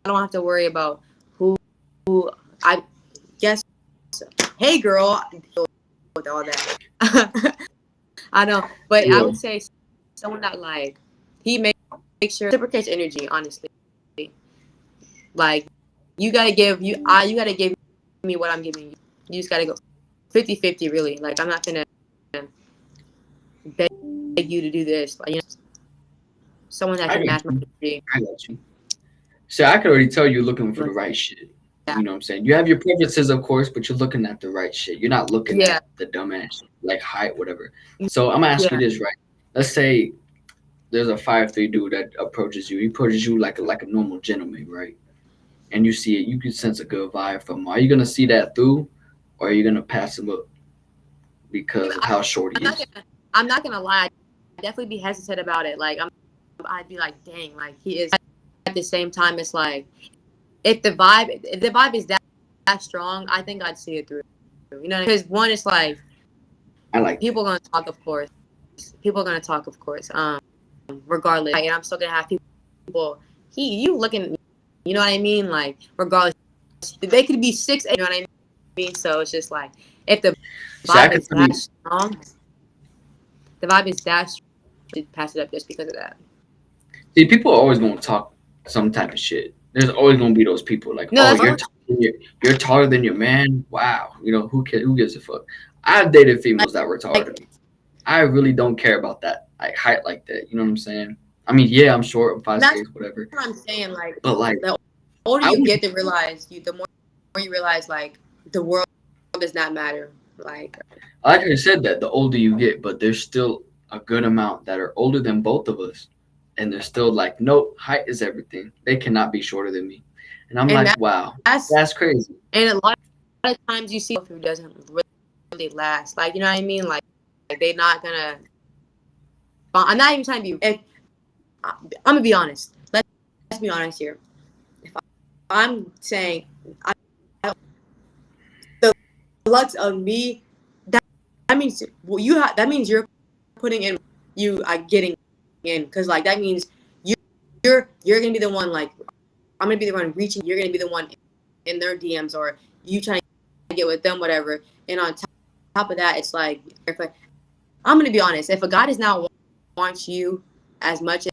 don't have to worry about who I guess. Hey girl, with all that. I know, but I Yeah, would say someone that like he makes sure reciprocates energy. Honestly, like you gotta give me what I'm giving you. You just gotta go 50-50 really. Like I'm not gonna beg you to do this. Like, someone that I can got match my you. energy. I got you. So I could already tell you're looking for the Like, right shit. yeah, You know what I'm saying? You have your preferences, of course, but you're looking at the right shit. You're not looking yeah, at the dumbass shit, like height, whatever. So I'm gonna ask you yeah. this, right? Let's say there's a 5'3" dude that approaches you. He approaches you like a normal gentleman, right? And you see it, you can sense a good vibe from him. Are you gonna see that through, or are you gonna pass him up because of I, how short I'm he not is? gonna. I'm not gonna lie. I'd definitely be hesitant about it. Like I'd be like, dang, like he is. At the same time, it's like if the vibe is that strong, I think I'd see it through. You know, because one is like I like that. people are gonna talk, of course. People are gonna talk, of course. Regardless, like, and I'm still gonna have people. You looking, you know what I mean? Like, regardless, they could be 6'8". You know what I mean? So it's just like if the See, I vibe could is tell that you. strong, the vibe is that strong, to pass it up just because of that. See, people are always gonna talk some type of shit. There's always gonna be those people like, No, oh, that's all. you're taller than your man. Wow, who gives a fuck? I've dated females that were taller Like than me. I really don't care about that like height like that. You know what I'm saying? I mean, yeah, I'm short. I'm five that's six, whatever. what I'm saying. Like But like, the older I you would get, the more you realize like the world does not matter. Like like I said that the older you get, but there's still a good amount that are older than both of us, and they're still like, nope, height is everything. They cannot be shorter than me, and I'm and like, wow, that's that's crazy. and a lot of times you see who doesn't really last. Like you know what I mean? Like they're not gonna. I'm not even trying to be. If, I'm gonna be honest. Let's be honest here. If I'm saying I, the looks of me, that, that means well that means you're putting in you getting in because like that means you you're gonna be the one like I'm gonna be the one reaching. You're gonna be the one in their DMs or you trying to get with them, whatever. And on top of that, it's like I'm gonna be honest. If a guy does not want you as much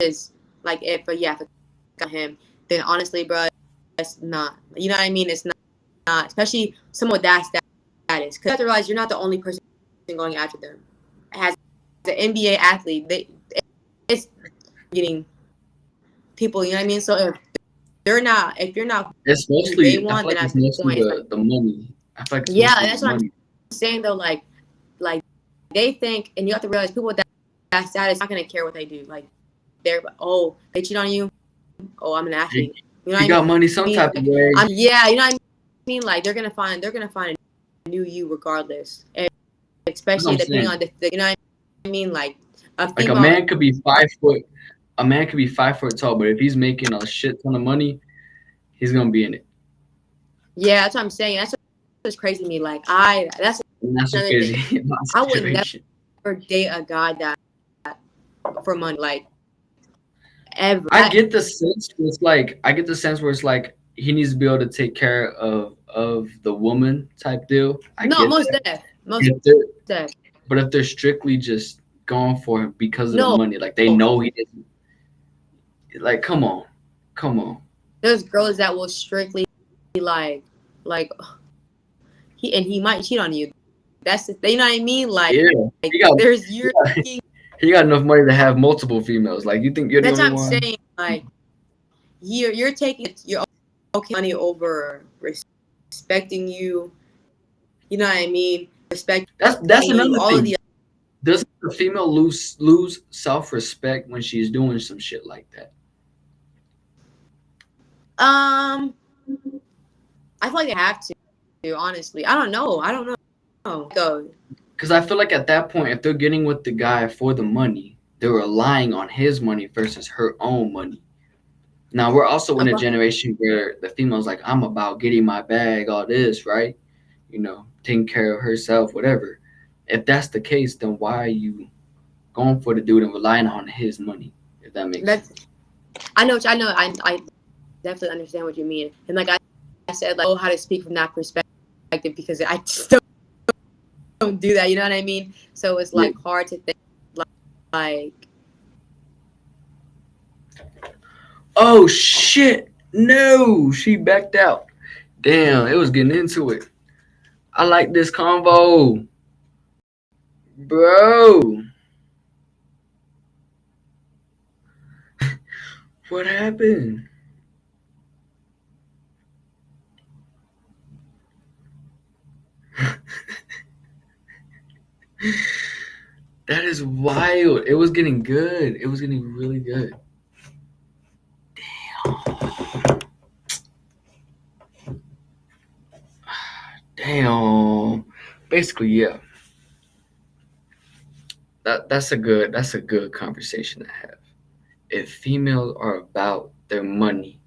as like if a got him, then honestly, bro, it's not. You know what I mean? It's not, especially someone with that status. Because you have to realize you're not the only person going after them. As an NBA athlete, it's getting people. You know what I mean? So if you're not It's who they mostly I want, feel then like at it's this mostly point, it's like the money. I feel like it's yeah, mostly the that's what I'm money. saying though. Like they think, and you have to realize people with that status not gonna care what they do. Like they cheat on you. Oh, I'm an You, athlete. You know you what I got money some mean? type of Like way. yeah, you know what I mean? Like they're gonna find a new you regardless. And That's what especially I'm depending saying. on the you know what I mean? Like a Like a female man could be 5 foot. A man could be 5 foot tall, but if he's making a shit ton of money, he's gonna be in it. yeah, that's what I'm saying. That's what's crazy to me. Like that's And that's what's another thing. crazy about the I would situation. never date a guy that for money. Like ever. I get the sense where it's like I get the sense where it's like he needs to be able to take care of the woman type deal. I No, get most that. def, most If they're def. but if they're strictly just going for him because of the No, money, like they know he doesn't, like come on, come on. there's girls that will strictly like he might cheat on you. That's the, you know what I mean? Like Yeah, he got there's he you're got, he got enough money to have multiple females. Like you think you're the that's only what I'm one? saying. Like you're taking your okay money over respecting you. You know what I mean? Respecting That's you. another All of thing. the Doesn't the female lose self respect when she's doing some shit like that? um, I feel like they have to. Honestly, I don't know. I don't know. Go. Because I feel like at that point, if they're getting with the guy for the money, they're relying on his money versus her own money. Now we're also in a Okay. generation where the female's like, I'm about getting my bag, all this, right? Taking care of herself, whatever. If that's the case, then why are you going for the dude and relying on his money? If that makes That's sense. I know. I definitely understand what you mean. And like I said, like, oh, how to speak from that perspective because I just don't do that. You know what I mean? So it's Yeah. like hard to think like Oh shit! No, she backed out. Damn, it was getting into it. I like this convo, bro. What happened? That is wild. It was getting good. It was getting really good. Damn. Basically, yeah. That's a good conversation to have. If females are about their money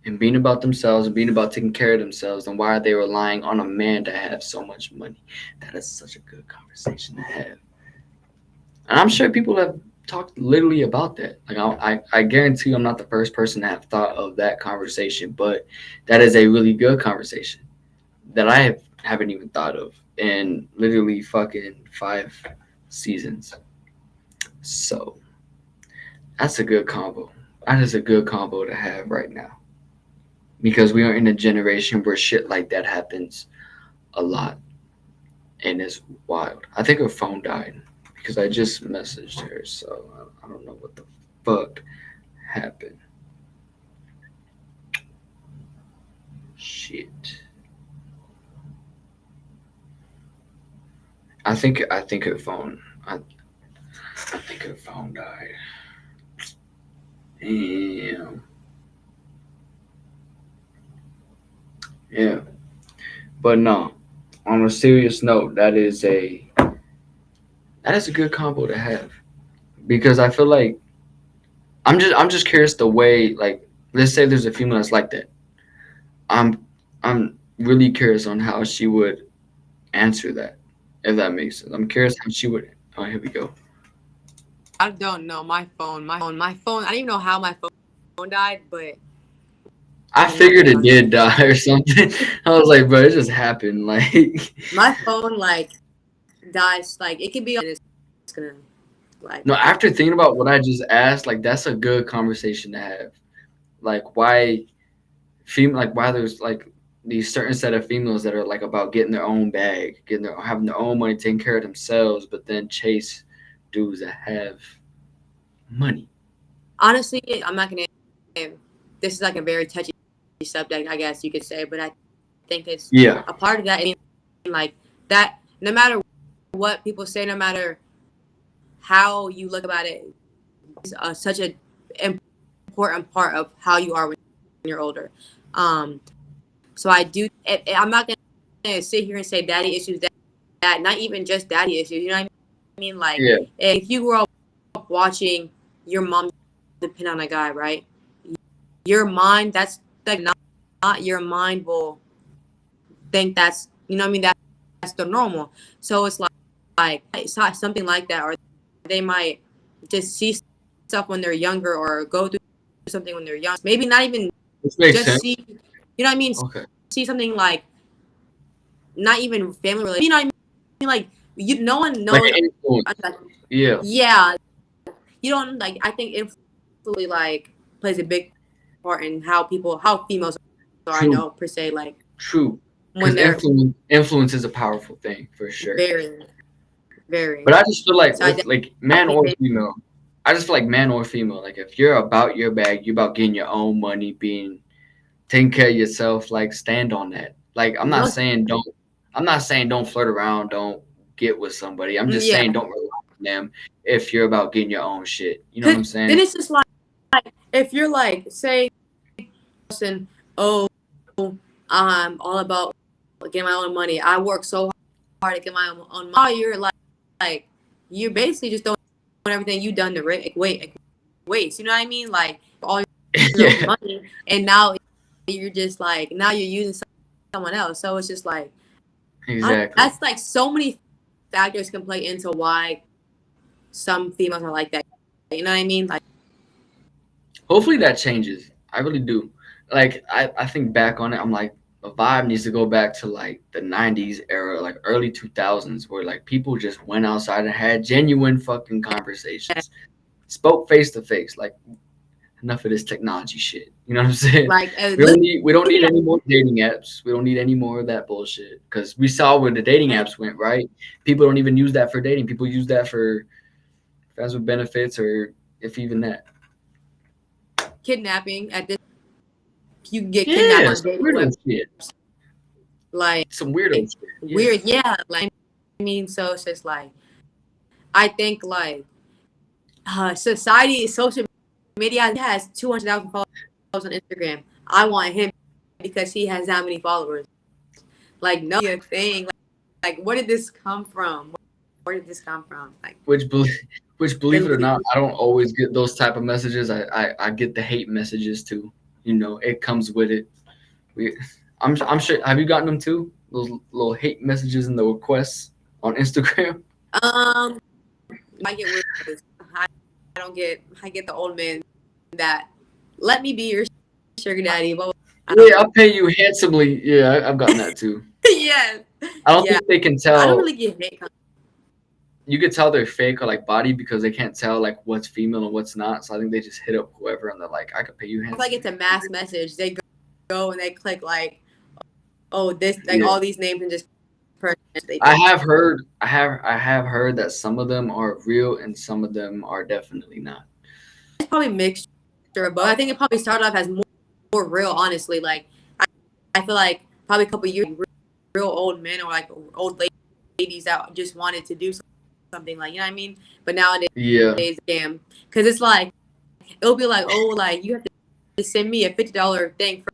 and being about themselves and being about taking care of themselves, then why are they relying on a man to have so much money? That is such a good conversation to have. And I'm sure people have talked literally about that. Like I guarantee you I'm not the first person to have thought of that conversation, but that is a really good conversation that haven't even thought of in literally fucking 5 seasons. So that's a good combo. That is a good combo to have right now because we are in a generation where shit like that happens a lot and it's wild. I think her phone died because I just messaged her, so I don't know what the fuck happened. Shit. I think her phone. I think her phone died. Damn. Yeah. But no. On a serious note, that is a good combo to have because I feel like I'm just curious the way, like, let's say there's a female that's like that. I'm really curious on how she would answer that, if that makes sense. I'm curious how she would. Oh, here we go. I don't know my phone. I don't even know how my phone died, but I I'm not figured gonna it talk about did die or something. I was like, bro, it just happened. Like, my phone. Like dies. Like it can be. And it's gonna like. no. After thinking about what I just asked, like, that's a good conversation to have. Like, why there's like these certain set of females that are like about getting their own bag, having their own money, taking care of themselves, but then chase dudes that have money. Honestly, I'm not gonna. This is like a very touchy subject, I guess you could say, but I think it's Yeah, a part of that. I mean, like that. No matter what people say, no matter how you look about it, is such an important part of how you are when you're older. Um, so I do. I'm not gonna sit here and say daddy issues. That not even just daddy issues. You know what I mean? Like yeah, if you grow up watching your mom depend on a guy, right? Your mind, that's like not your mind will think that's you know what I mean. That's the normal. So it's like it's not something like that, or they might just see stuff when they're younger or go through something when they're young. Maybe not even Which makes just sense. see, you know what I mean? Okay. See something like not even family related. You know what I mean? Like no one Like knows. an influence. Like, Yeah. yeah, you don't like. I think influence like plays a big part in how females are. I True. know per se like True. when Because they're influence is a powerful thing for sure. very, very. But I just feel like So I with like man definitely or think female, I just feel like man or female, like if you're about your bag, you're about getting your own money, being taking care of yourself, like stand on that. Like no, I'm not saying don't flirt around, don't get with somebody. I'm just yeah. saying don't rely on them if you're about getting your own shit. You know what Cause I'm then saying? it's just like if you're like say person, oh, I'm all about getting my own money. I work so hard to get my own money. You're like you're basically just throwing everything you done to waste. You know what I mean? Like all your Yeah, money, and now you're just like now you're using someone else. So it's just like exactly. that's like so many factors can play into why some females are like that. You know what I mean? Like Hopefully that changes. I really do. Like I think back on it, I'm like the vibe needs to go back to like the '90s era, like early 2000s, where like people just went outside and had genuine fucking conversations, spoke face to face. Like enough of this technology shit. You know what I'm saying? like We don't need literally, any more dating apps. We don't need any more of that bullshit because we saw where the dating apps went. Right? People don't even use that for dating. People use that for friends with benefits or if even that. kidnapping at this you can get kidnapped Yeah, on some dating weirdo websites shit. like Some weirdo shit. Yeah. weird, yeah, like I mean so it's just like I think like society social media he has 200,000 followers on Instagram. I want him because he has that many followers. Like no a thing like where did this come from? Where did this come from? Like Which believe, which believe it or literally not, I don't always get those type of messages. I get the hate messages too. You know, it comes with it. We, I'm sure. Have you gotten them too? Those little hate messages in the requests on Instagram. um I get weird I, I don't get I get the old man that let me be your sugar daddy but I Yeah, don't I'll pay you handsomely. Yeah, I've gotten that too. yes I don't yeah think they can I don't tell. really get hate You could tell they're fake or like body because they can't tell like what's female and what's not. So I think they just hit up whoever and they're like, I could pay you like handsomely. it's a mass message. They go and they click like, oh, this like Yeah. all these names and just person. They I just have heard I have heard that some of them are real and some of them are definitely not. it's probably mixture of both. I think it probably started off as more real. Honestly, like I feel like probably a couple years real old men or like old ladies that just wanted to do something like you know what I mean. But nowadays, Yeah. damn, because it's like it'll be like oh like you have to send me a $50 thing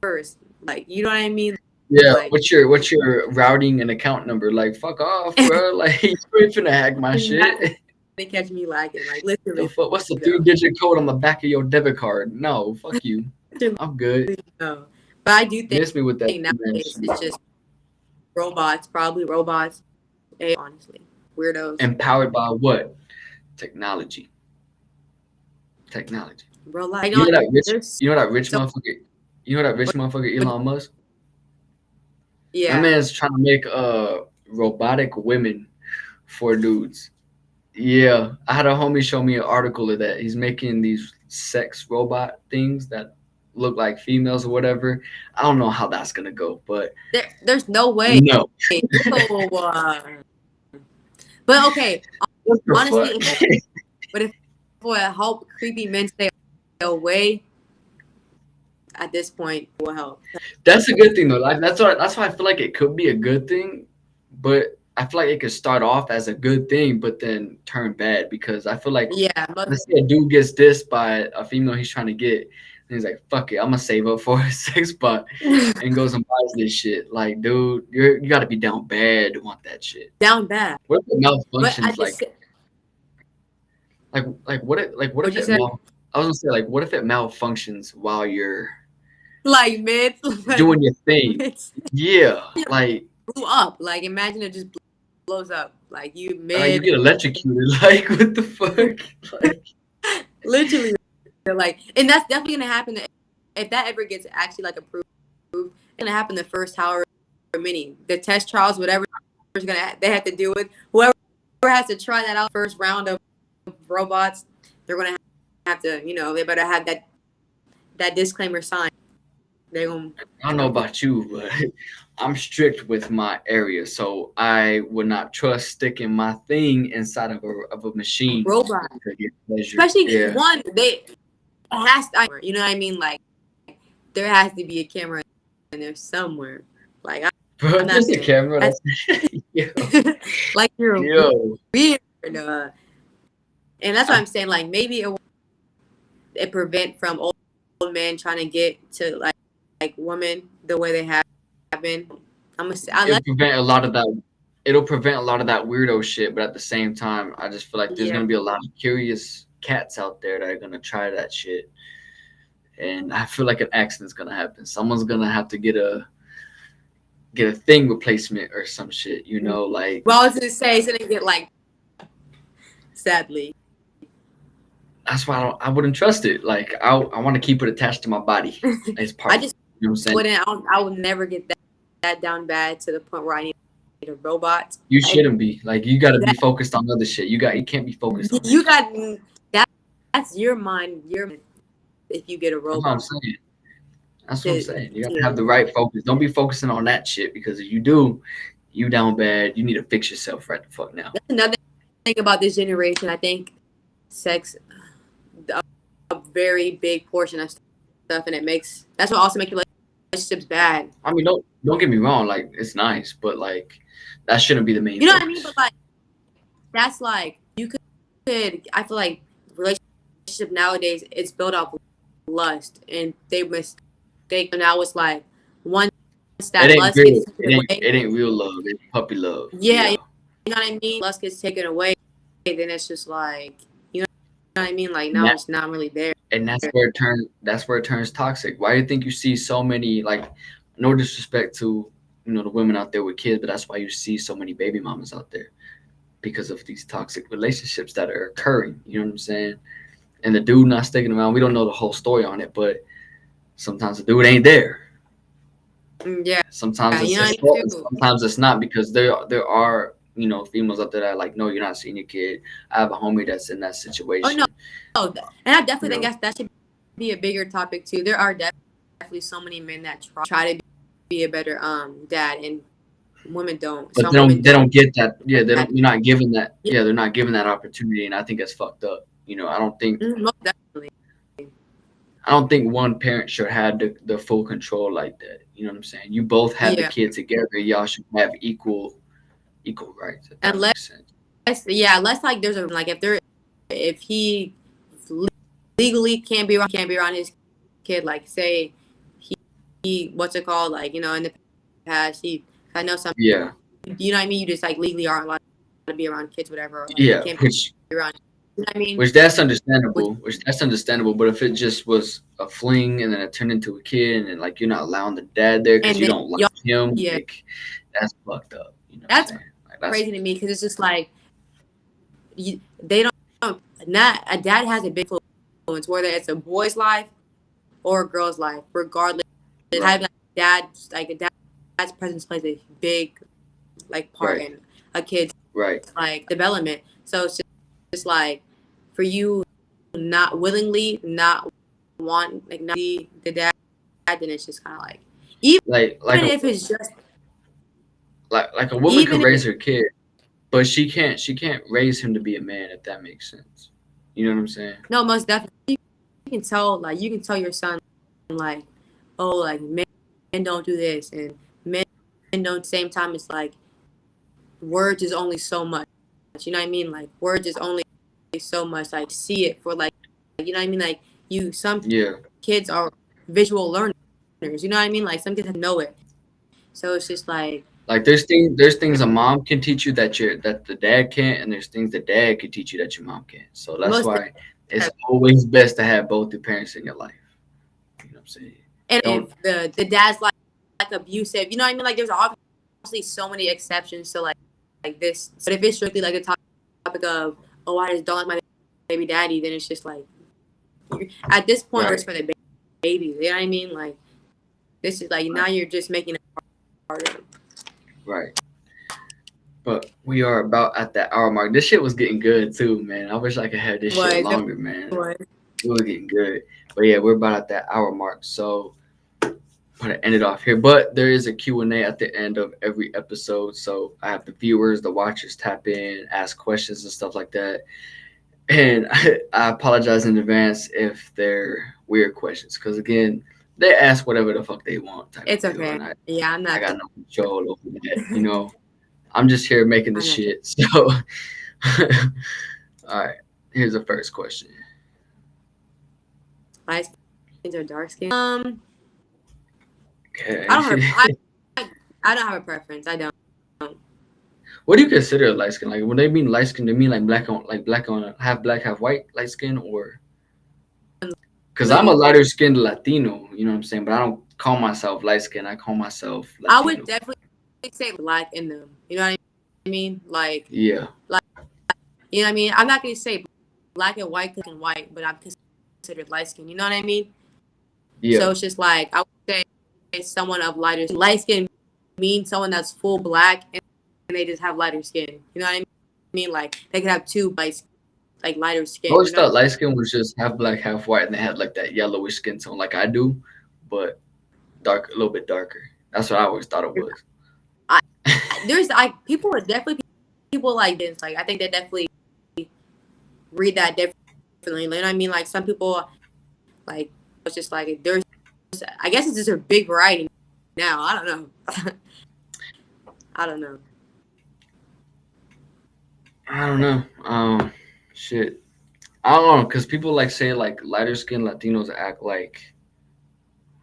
first. Like you know what I mean. Yeah. Like What's your routing and account number? Like fuck off, bro. Like you ain't finna hack my shit. they catch me lagging. Like literally What's the though. 3-digit code on the back of your debit card? No, fuck you. I'm good. No. But I do think Miss me with that man nowadays shit. it's just robots, probably robots. Honestly, weirdos. Empowered by what? Technology. Technology. Bro, like You know that rich there's you know that rich so motherfucker you know that rich motherfucker but Elon Musk? That yeah. man's trying to make robotic women for dudes. Yeah, I had a homie show me an article of that. He's making these sex robot things that look like females or whatever. I don't know how that's gonna go, but There's no way. no. Ew, but okay, What the honestly, fuck? but if for help creepy men stay away at this point, it will help. That's a good thing though. Like that's why I feel like it could be a good thing, but I feel like it could start off as a good thing, but then turn bad because I feel like Yeah, but let's say a dude gets dissed by a female he's trying to get, and he's like, "Fuck it, I'm gonna save up for a sex bot," and goes and buys this shit. Like, dude, you got to be down bad to want that shit. down bad. What if it But malfunctions? at this, What what if you it said, mal? I was gonna say like, what if it malfunctions while you're like mid, like doing your thing? mid Yeah, blew up. Like imagine it just blows up. Like you like you mid, get electrocuted. Like, what the fuck? Like, literally. Like, and that's definitely gonna happen if that ever gets actually like approved. It's gonna happen the first however many the test trials, whatever is gonna they have to do it. Whoever has to try that out first round of robots, they're gonna have to, they better have that disclaimer signed. They're gonna, I don't know about you, but I'm strict with my area, so I would not trust sticking my thing inside of a machine robot, to get pleasure. especially Yeah, one they has to, you know what I mean? Like there has to be a camera in there somewhere. Like bro, I'm not just a saying camera. that's Yo, like you're yo. weird, and that's what I'm saying. Like maybe it prevent from old men trying to get to like women the way they have been. I'm gonna say It'll unless prevent a lot of that. It'll prevent a lot of that weirdo shit, but at the same time, I just feel like there's yeah. gonna be a lot of curious cats out there that are gonna try that shit, and I feel like an accident's gonna happen. Someone's gonna have to get a thing replacement or some shit, like Well, I was gonna say so they get like sadly. that's why I wouldn't trust it. Like I want to keep it attached to my body as part I of it. just You know what I'm saying? wouldn't. I would never get that down bad to the point where I need a robot. You Like shouldn't be. Like you got to be that, focused on other shit. You can't be focused on that you shit. got that. That's your mind. Your if you get a That's what I'm robot saying. That's what I'm to saying. You got to have to the right focus. Don't be focusing on that shit because if you do, you down bad. You need to fix yourself right the fuck now. That's another thing about this generation. I think sex a very big portion of stuff, and it makes that's what also makes relationships bad. I mean, don't get me wrong. Like it's nice, but like that shouldn't be the main You know what I mean? But focus. like that's like you could. I feel like relationship nowadays it's built off lust, and they mistake. Now it's like once It that ain't lust real. gets taken away, It ain't real love. It's puppy love. yeah, Yeah. you know what I mean. Lust gets taken away, then it's just like you know what I mean. Like now it's not really there. And that's where it turns toxic. Why do you think you see so many, like, no disrespect to the women out there with kids, but that's why you see so many baby mamas out there because of these toxic relationships that are occurring. You know what I'm saying? And the dude not sticking around. We don't know the whole story on it, but sometimes the dude ain't there. Yeah, Sometimes you it's know his what I fault, mean and too. sometimes it's not because there are females out there that are like, no, you're not seeing your kid. I have a homie that's in that Oh no, situation. no, and I You definitely think know, that should be a bigger topic too. There are definitely so many men that try to be a better dad, and women don't. but Some they women don't they don't. don't get that. Yeah, they Have, don't. You're not given that. yeah, Yeah, they're not given that opportunity, and I think that's fucked up. most definitely. I don't think one parent should have the full control like that. You know what I'm saying? You both have the Yeah, kid together. Y'all should have equal rights. If that unless makes sense. unless like there's a like if he legally can't be around his kid. Like say he what's it called? Like in the past I know some Yeah, you know what I mean. You just like legally aren't allowed to be around kids, whatever. Or like you yeah. can't Which be around. You know what I mean? which that's Which understandable. Which that's understandable. But if it just was a fling and then it turned into a kid and then like you're not allowing the dad there because and you then don't like y'all him, yeah, like that's fucked up. You know what I'm that's saying? Like that's crazy to me because it's just like they don't not a dad has a big influence whether it's a boy's life or a girl's life, regardless. right, Having a dad's presence plays a big like part right, in a kid's right. like development. So it's just like for you not willingly not want like not the dad, then it's just kind of like even Like like a if it's just like a woman could even if raise her kid, but she can't raise him to be a man if that makes sense. You know what I'm saying? no most definitely you can tell your son like oh like men don't do this and men don't same time it's like words is only so much. You know what I mean? Like words is only so much. Like see it for like you know what I mean? Like some Yeah. kids are visual learners. You know what I mean? Like some kids know it. So it's just like Like there's things a mom can teach you that the dad can't, and there's things the dad can teach you that your mom can't. So that's most why it's always best to have both your parents in your life. You know what I'm saying? and Don't. if the dad's like abusive, you know what I mean? Like there's obviously so many exceptions to like this. But if it's strictly like the topic of oh I just don't like my baby daddy, then it's just like At this point, Right. it's for the babies. You know what I mean? Like this is like now Right. you're just making it harder. Right. But we are about at that hour mark. This shit was getting good too, man. I wish I could have this shit Was it longer, man. was It was getting good. But yeah, we're about at that hour mark. So I'm gonna end it off here. But there is a Q&A at the end of every episode. So I have the viewers, the watchers tap in, ask questions and stuff like that. And I apologize in advance if they're weird questions. Because again, they ask whatever the fuck they want type it's of deal. okay. And Yeah, I'm I not. got no control over that, you know. I'm just here making the I'm not. shit. So all right, here's the first question. Light skins or dark skin? I Okay. don't have. I don't have a preference. I don't. What do you consider light skin? Like when they mean light skin, they mean like black on half black, half white light skin, or because I'm a Literally, lighter skinned Latino, you know what I'm saying? But I don't call myself light skin. I call myself I would Latino. definitely say black in them. You know what I mean? Yeah, Like you know what I mean? I'm not gonna say black and white, but I'm considered light skin. You know what I mean? yeah. So it's just like I would say someone of lighter light skin means someone that's full black and they just have lighter skin. You know what I mean? Like they could have two like lighter I skin. You always know? thought light skin was just half black, half white, and they had like that yellowish skin tone, like I do, but dark, a little bit darker. That's what I always thought it was. I, there's people are definitely people like this. Like I think they definitely read that differently. You know what I mean? Like some people like it's just like there's. I guess it's just a big variety now. I don't know. I don't know. I don't know. Shit. I don't know, cause people like say like lighter skinned Latinos act like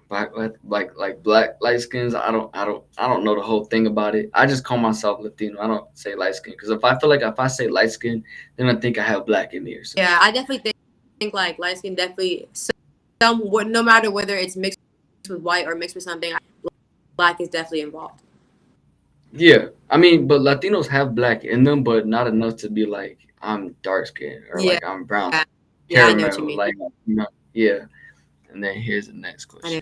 black, like black light skins. I don't know the whole thing about it. I just call myself Latino. I don't say light skin, cause if I feel like if I say light skin, then I think I have black in me or some Yeah, shit. I definitely think like light skin definitely no matter whether it's mixed with white or mixed with something, black is definitely involved. Yeah, I mean, but Latinos have black in them, but not enough to be like I'm dark skinned or Yeah, like I'm brown, yeah, I know what you caramel, mean. like you know, yeah. And then here's the next I know question.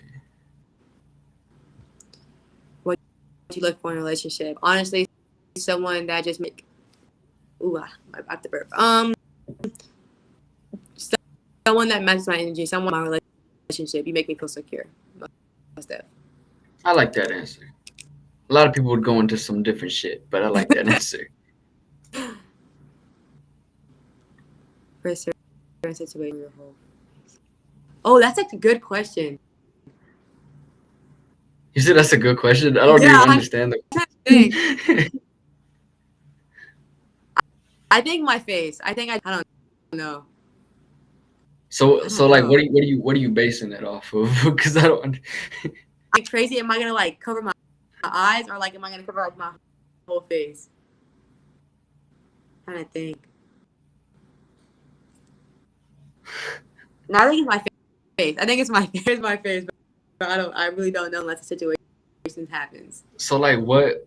what you look for in a relationship. Honestly, someone that just make ooh, I have to burp. Someone that matches my energy. Someone in my relationship. You make me feel secure. Most of. I like that answer. A lot of people would go into some different shit, but I like that answer. For a certain situation, your whole. Oh, that's like a good question. You said that's a good question. I don't even Yeah, I'm understand trying to think. the. I think my face. I don't know. So I so don't like know. what are you basing it off of? Because I don't. Like crazy. Am I gonna like cover my eyes or like am I gonna cover like my whole face? I'm trying to think. No, I think it's my face. I think it's my it's my face, but I don't. I really don't know unless the situation happens. So like what?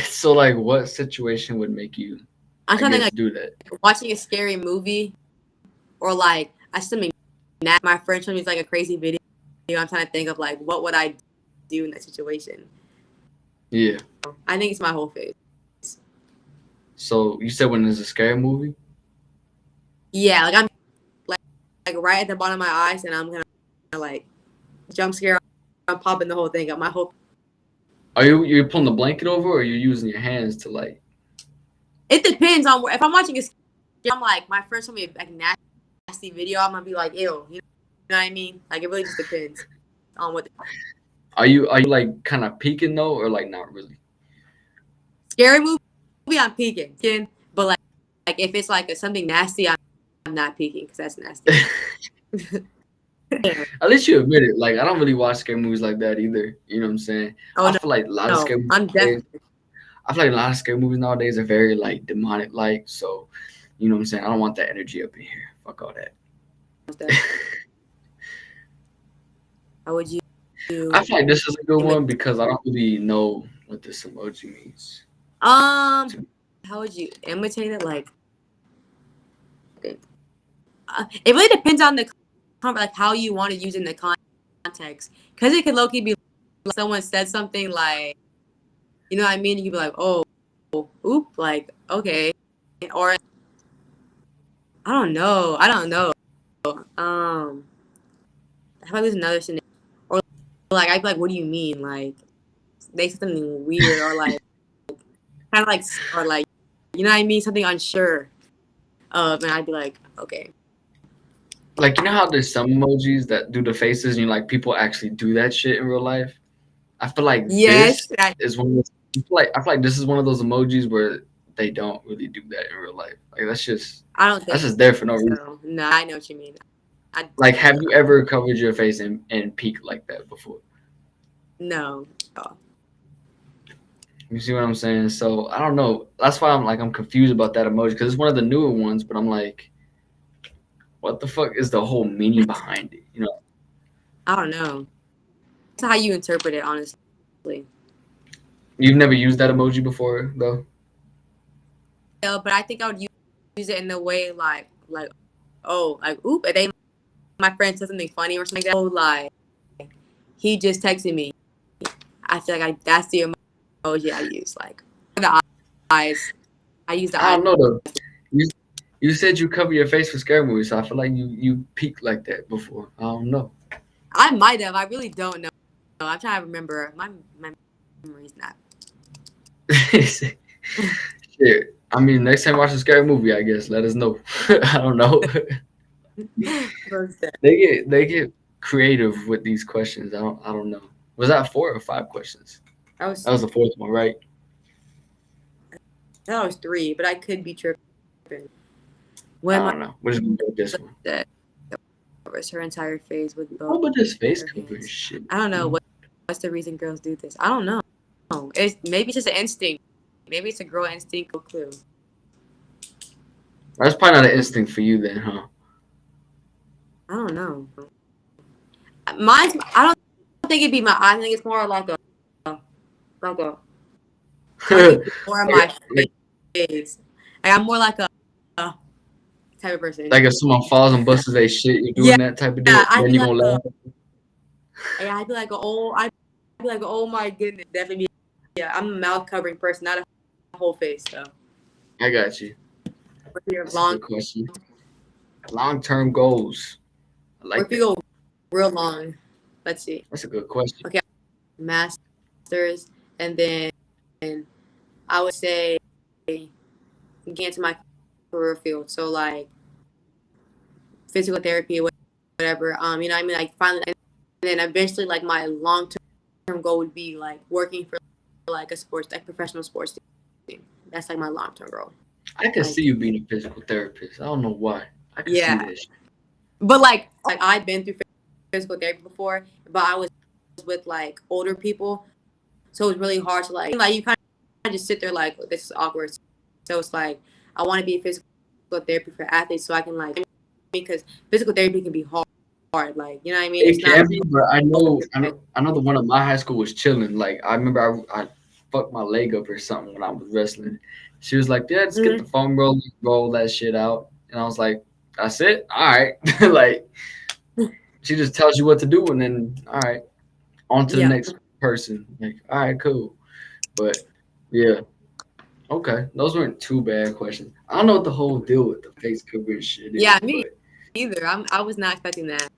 So like what situation would make you, I'm I trying to guess, think do that? like watching a scary movie or like I something my friend showed me like a crazy video. I'm trying to think of like what would I do in that situation. Yeah. I think it's my whole face. So you said when there's a scary movie. Yeah, like I'm like right at the bottom of my eyes, and I'm gonna like jump scare. I'm popping the whole thing up. My whole. Are you pulling the blanket over, or you're using your hands to like? It depends on if I'm watching a. I'm like my friend showed me a like nasty video. I'm gonna be like, ew. You know what I mean? Like it really just depends on what. Are you like kind of peeking though, or like not really? Scary movie, I'm peeking. But like if it's like something nasty, I'm not peeking because that's nasty. At least you admit it. Like I don't really watch scary movies like that either. You know what I'm saying? Oh I no, feel like a lot of no, scary movies I'm nowadays. definitely. I feel like a lot of scary movies nowadays are very like demonic like. So, you know what I'm saying? I don't want that energy up in here. Fuck all that. How would you I feel like this is a good imitate? one because I don't really know what this emoji means. Um, how would you imitate it? Like, it really depends on the like how you want to use it in the context, because it could low-key be like someone said something like, you know what I mean, you could be like, oh, oop, like, okay, or I don't know. How about there's another scenario, or like I'd be like, what do you mean, like they said something weird, or like kind of like, or like, you know what I mean, something unsure of, and I'd be like, okay, Like, you know how there's some emojis that do the faces, and you like people actually do that shit in real life. I feel like yes, this is one of those. I feel like this is one of those emojis where they don't really do that in real life. Like I don't that's think just there for no reason. so. No, I know what you mean. I Like, definitely have you ever covered your face and peeked like that before? no. Oh. You see what I'm saying? So I don't know. That's why I'm confused about that emoji because it's one of the newer ones. But I'm like, what the fuck is the whole meaning behind it? You know? I don't know. That's how you interpret it, honestly. You've never used that emoji before, though. Yeah, but I think I would use it in the way like oh, like oop, and they my friend said something funny or something like that. Oh, like he just texted me. I feel like that's the emoji I use. Like the eyes. I use the I eyes. don't know though. You you said you cover your face for scary movies, so I feel like you peeked like that before. I don't know. I might have. I really don't know. I'm trying to remember. My memory's not. Shit. I mean, next time you watch a scary movie, I guess let us know. I don't know. They get creative with these questions. I don't know. Was that 4 or 5 questions? I was That was the fourth one, right? that was 3, but I could be tripping. I When my don't know. We're just gonna go with this one. that covers her entire face with Oh, both but this face her cover is hands. shit. I don't You know know? what's the reason girls do this. I don't know. It's maybe it's just an instinct. Maybe it's a girl instinct. No clue. That's probably not an instinct for you then, huh? I don't know. Mine's. I don't think it'd be my. I think it's more like a. I think it's more of like, my like, face. Like I'm more like a type of person. like if someone falls and busts their shit, you're Yeah, doing that type of deal. I'd Then be you're like gonna a. laugh. Yeah, I'd be like, oh my goodness, definitely. Yeah, I'm a mouth covering person, not a whole face. So, I got you. if you're That's a long, good question. Long term goals. I or like if you that. go real long, let's see. That's a good question. Okay, masters, and then I would say get into my career field. So like physical therapy, whatever. You know, what I mean, like finally, and then eventually, like my long term goal would be like working for like a sports, like professional sports team. That's like my long term goal. I can see Like you being a physical therapist. I don't know why. I can see yeah, that. but like I've been through physical therapy before, but I was with like older people, so it was really hard to like you kind of just sit there like this is awkward. So it's like I want to be a physical therapy for athletes, so I can like because physical therapy can be hard. Like you know what I mean? It It's not can be, but I know, I like know, I know the one at my high school was chilling. Like I remember, I fucked my leg up or something when I was wrestling. She was like, "Yeah, just get the mhm. foam roll that shit out," and I was like, "That's it, all right." Like she just tells you what to do, and then all right, on to the Yeah, next person. Like, all right, cool. But yeah, okay, those weren't too bad questions. I don't know what the whole deal with the face covering shit yeah, is, me but either. I was not expecting that.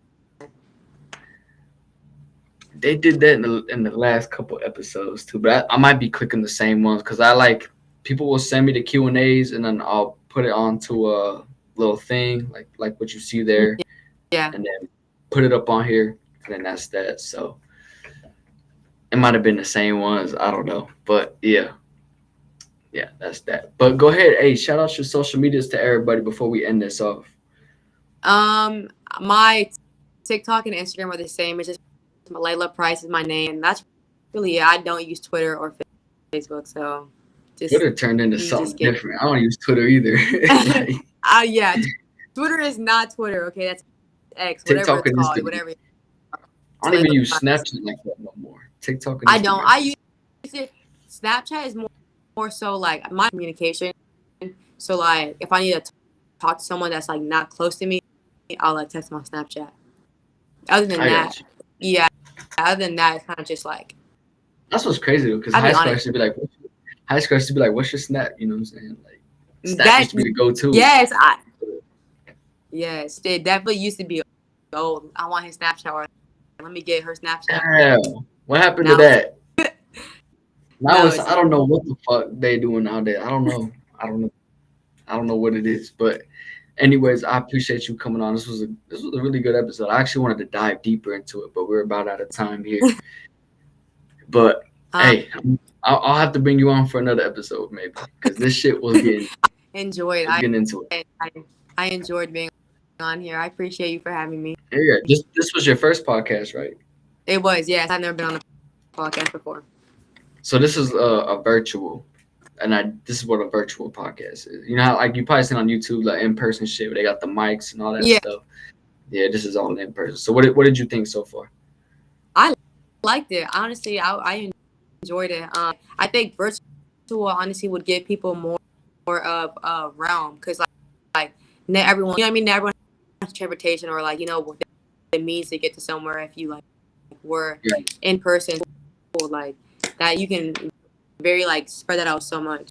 they did that in the last couple episodes too. But I might be clicking the same ones because I like people will send me the Q&As and then I'll put it onto a little thing like what you see there, Yeah, and then put it up on here, and then that's that. So it might have been the same ones. I don't know, but yeah, that's that. But go ahead, hey, shout out your social medias to everybody before we end this off. my TikTok and Instagram are the same. It's just Laela Price is my name. That's really it. I don't use Twitter or Facebook, so just Twitter turned into you just something get. different. I don't use Twitter either. Like Yeah, Twitter is not Twitter. Okay, that's X, whatever TikTok it's and called, Instagram. whatever. It's I don't even Laela use Price. Snapchat like that no more. TikTok and I don't. Instagram. I use it. Snapchat is more so like my communication. So like if I need to talk to someone that's like not close to me, I'll like text my Snapchat. Other than I that, got you. yeah. Other than that, it's kind of just like That's what's crazy though, because I'll high be school honest. used to be like, high school used to be like, what's your snap? You know what I'm saying? Like, snap That used to be the go-to. yes, yes, it definitely used to be old. I want his Snapchat. Or let me get her Snapchat. Damn, what happened to Now it's that? Now no, it's it's I don't know what the fuck they doing nowadays. I don't know. I don't know. I don't know what it is. But anyways, I appreciate you coming on. This was a really good episode. I actually wanted to dive deeper into it, but we're about out of time here. But um, hey, I'll have to bring you on for another episode maybe because this shit enjoyed. was getting into it. I I enjoyed being on here. I appreciate you for having me. Yeah, yeah. This was your first podcast, right? It was yes. I've never been on a podcast before. So this is a virtual, and this is what a virtual podcast is. You know how like you probably seen on YouTube like in person shit where they got the mics and all that Yeah, stuff. Yeah, this is all in person. So what did you think so far? I liked it. Honestly, I enjoyed it. I think virtual honestly would give people more of a realm because like not everyone, you know what I mean. Not everyone has transportation or like what it means to get to somewhere if you like were Yeah, in person, like that you can very like spread that out so much.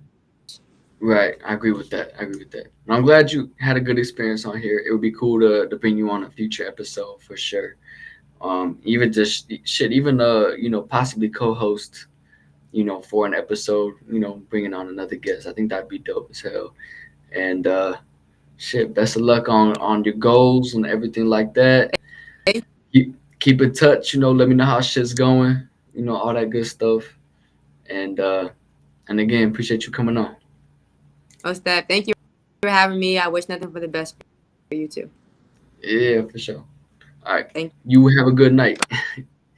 right. I agree with that. I agree with that. And I'm glad you had a good experience on here. It would be cool to bring you on a future episode for sure. Even just shit, even possibly co-host, for an episode, bringing on another guest. I think that'd be dope as hell. And shit, best of luck on your goals and everything like that. Keep in touch. Let me know how shit's going. All that good stuff. And again, appreciate you coming on. Oh, Steph, thank you for having me. I wish nothing but the best for you too. Yeah, for sure. All right. Thank You have a good night.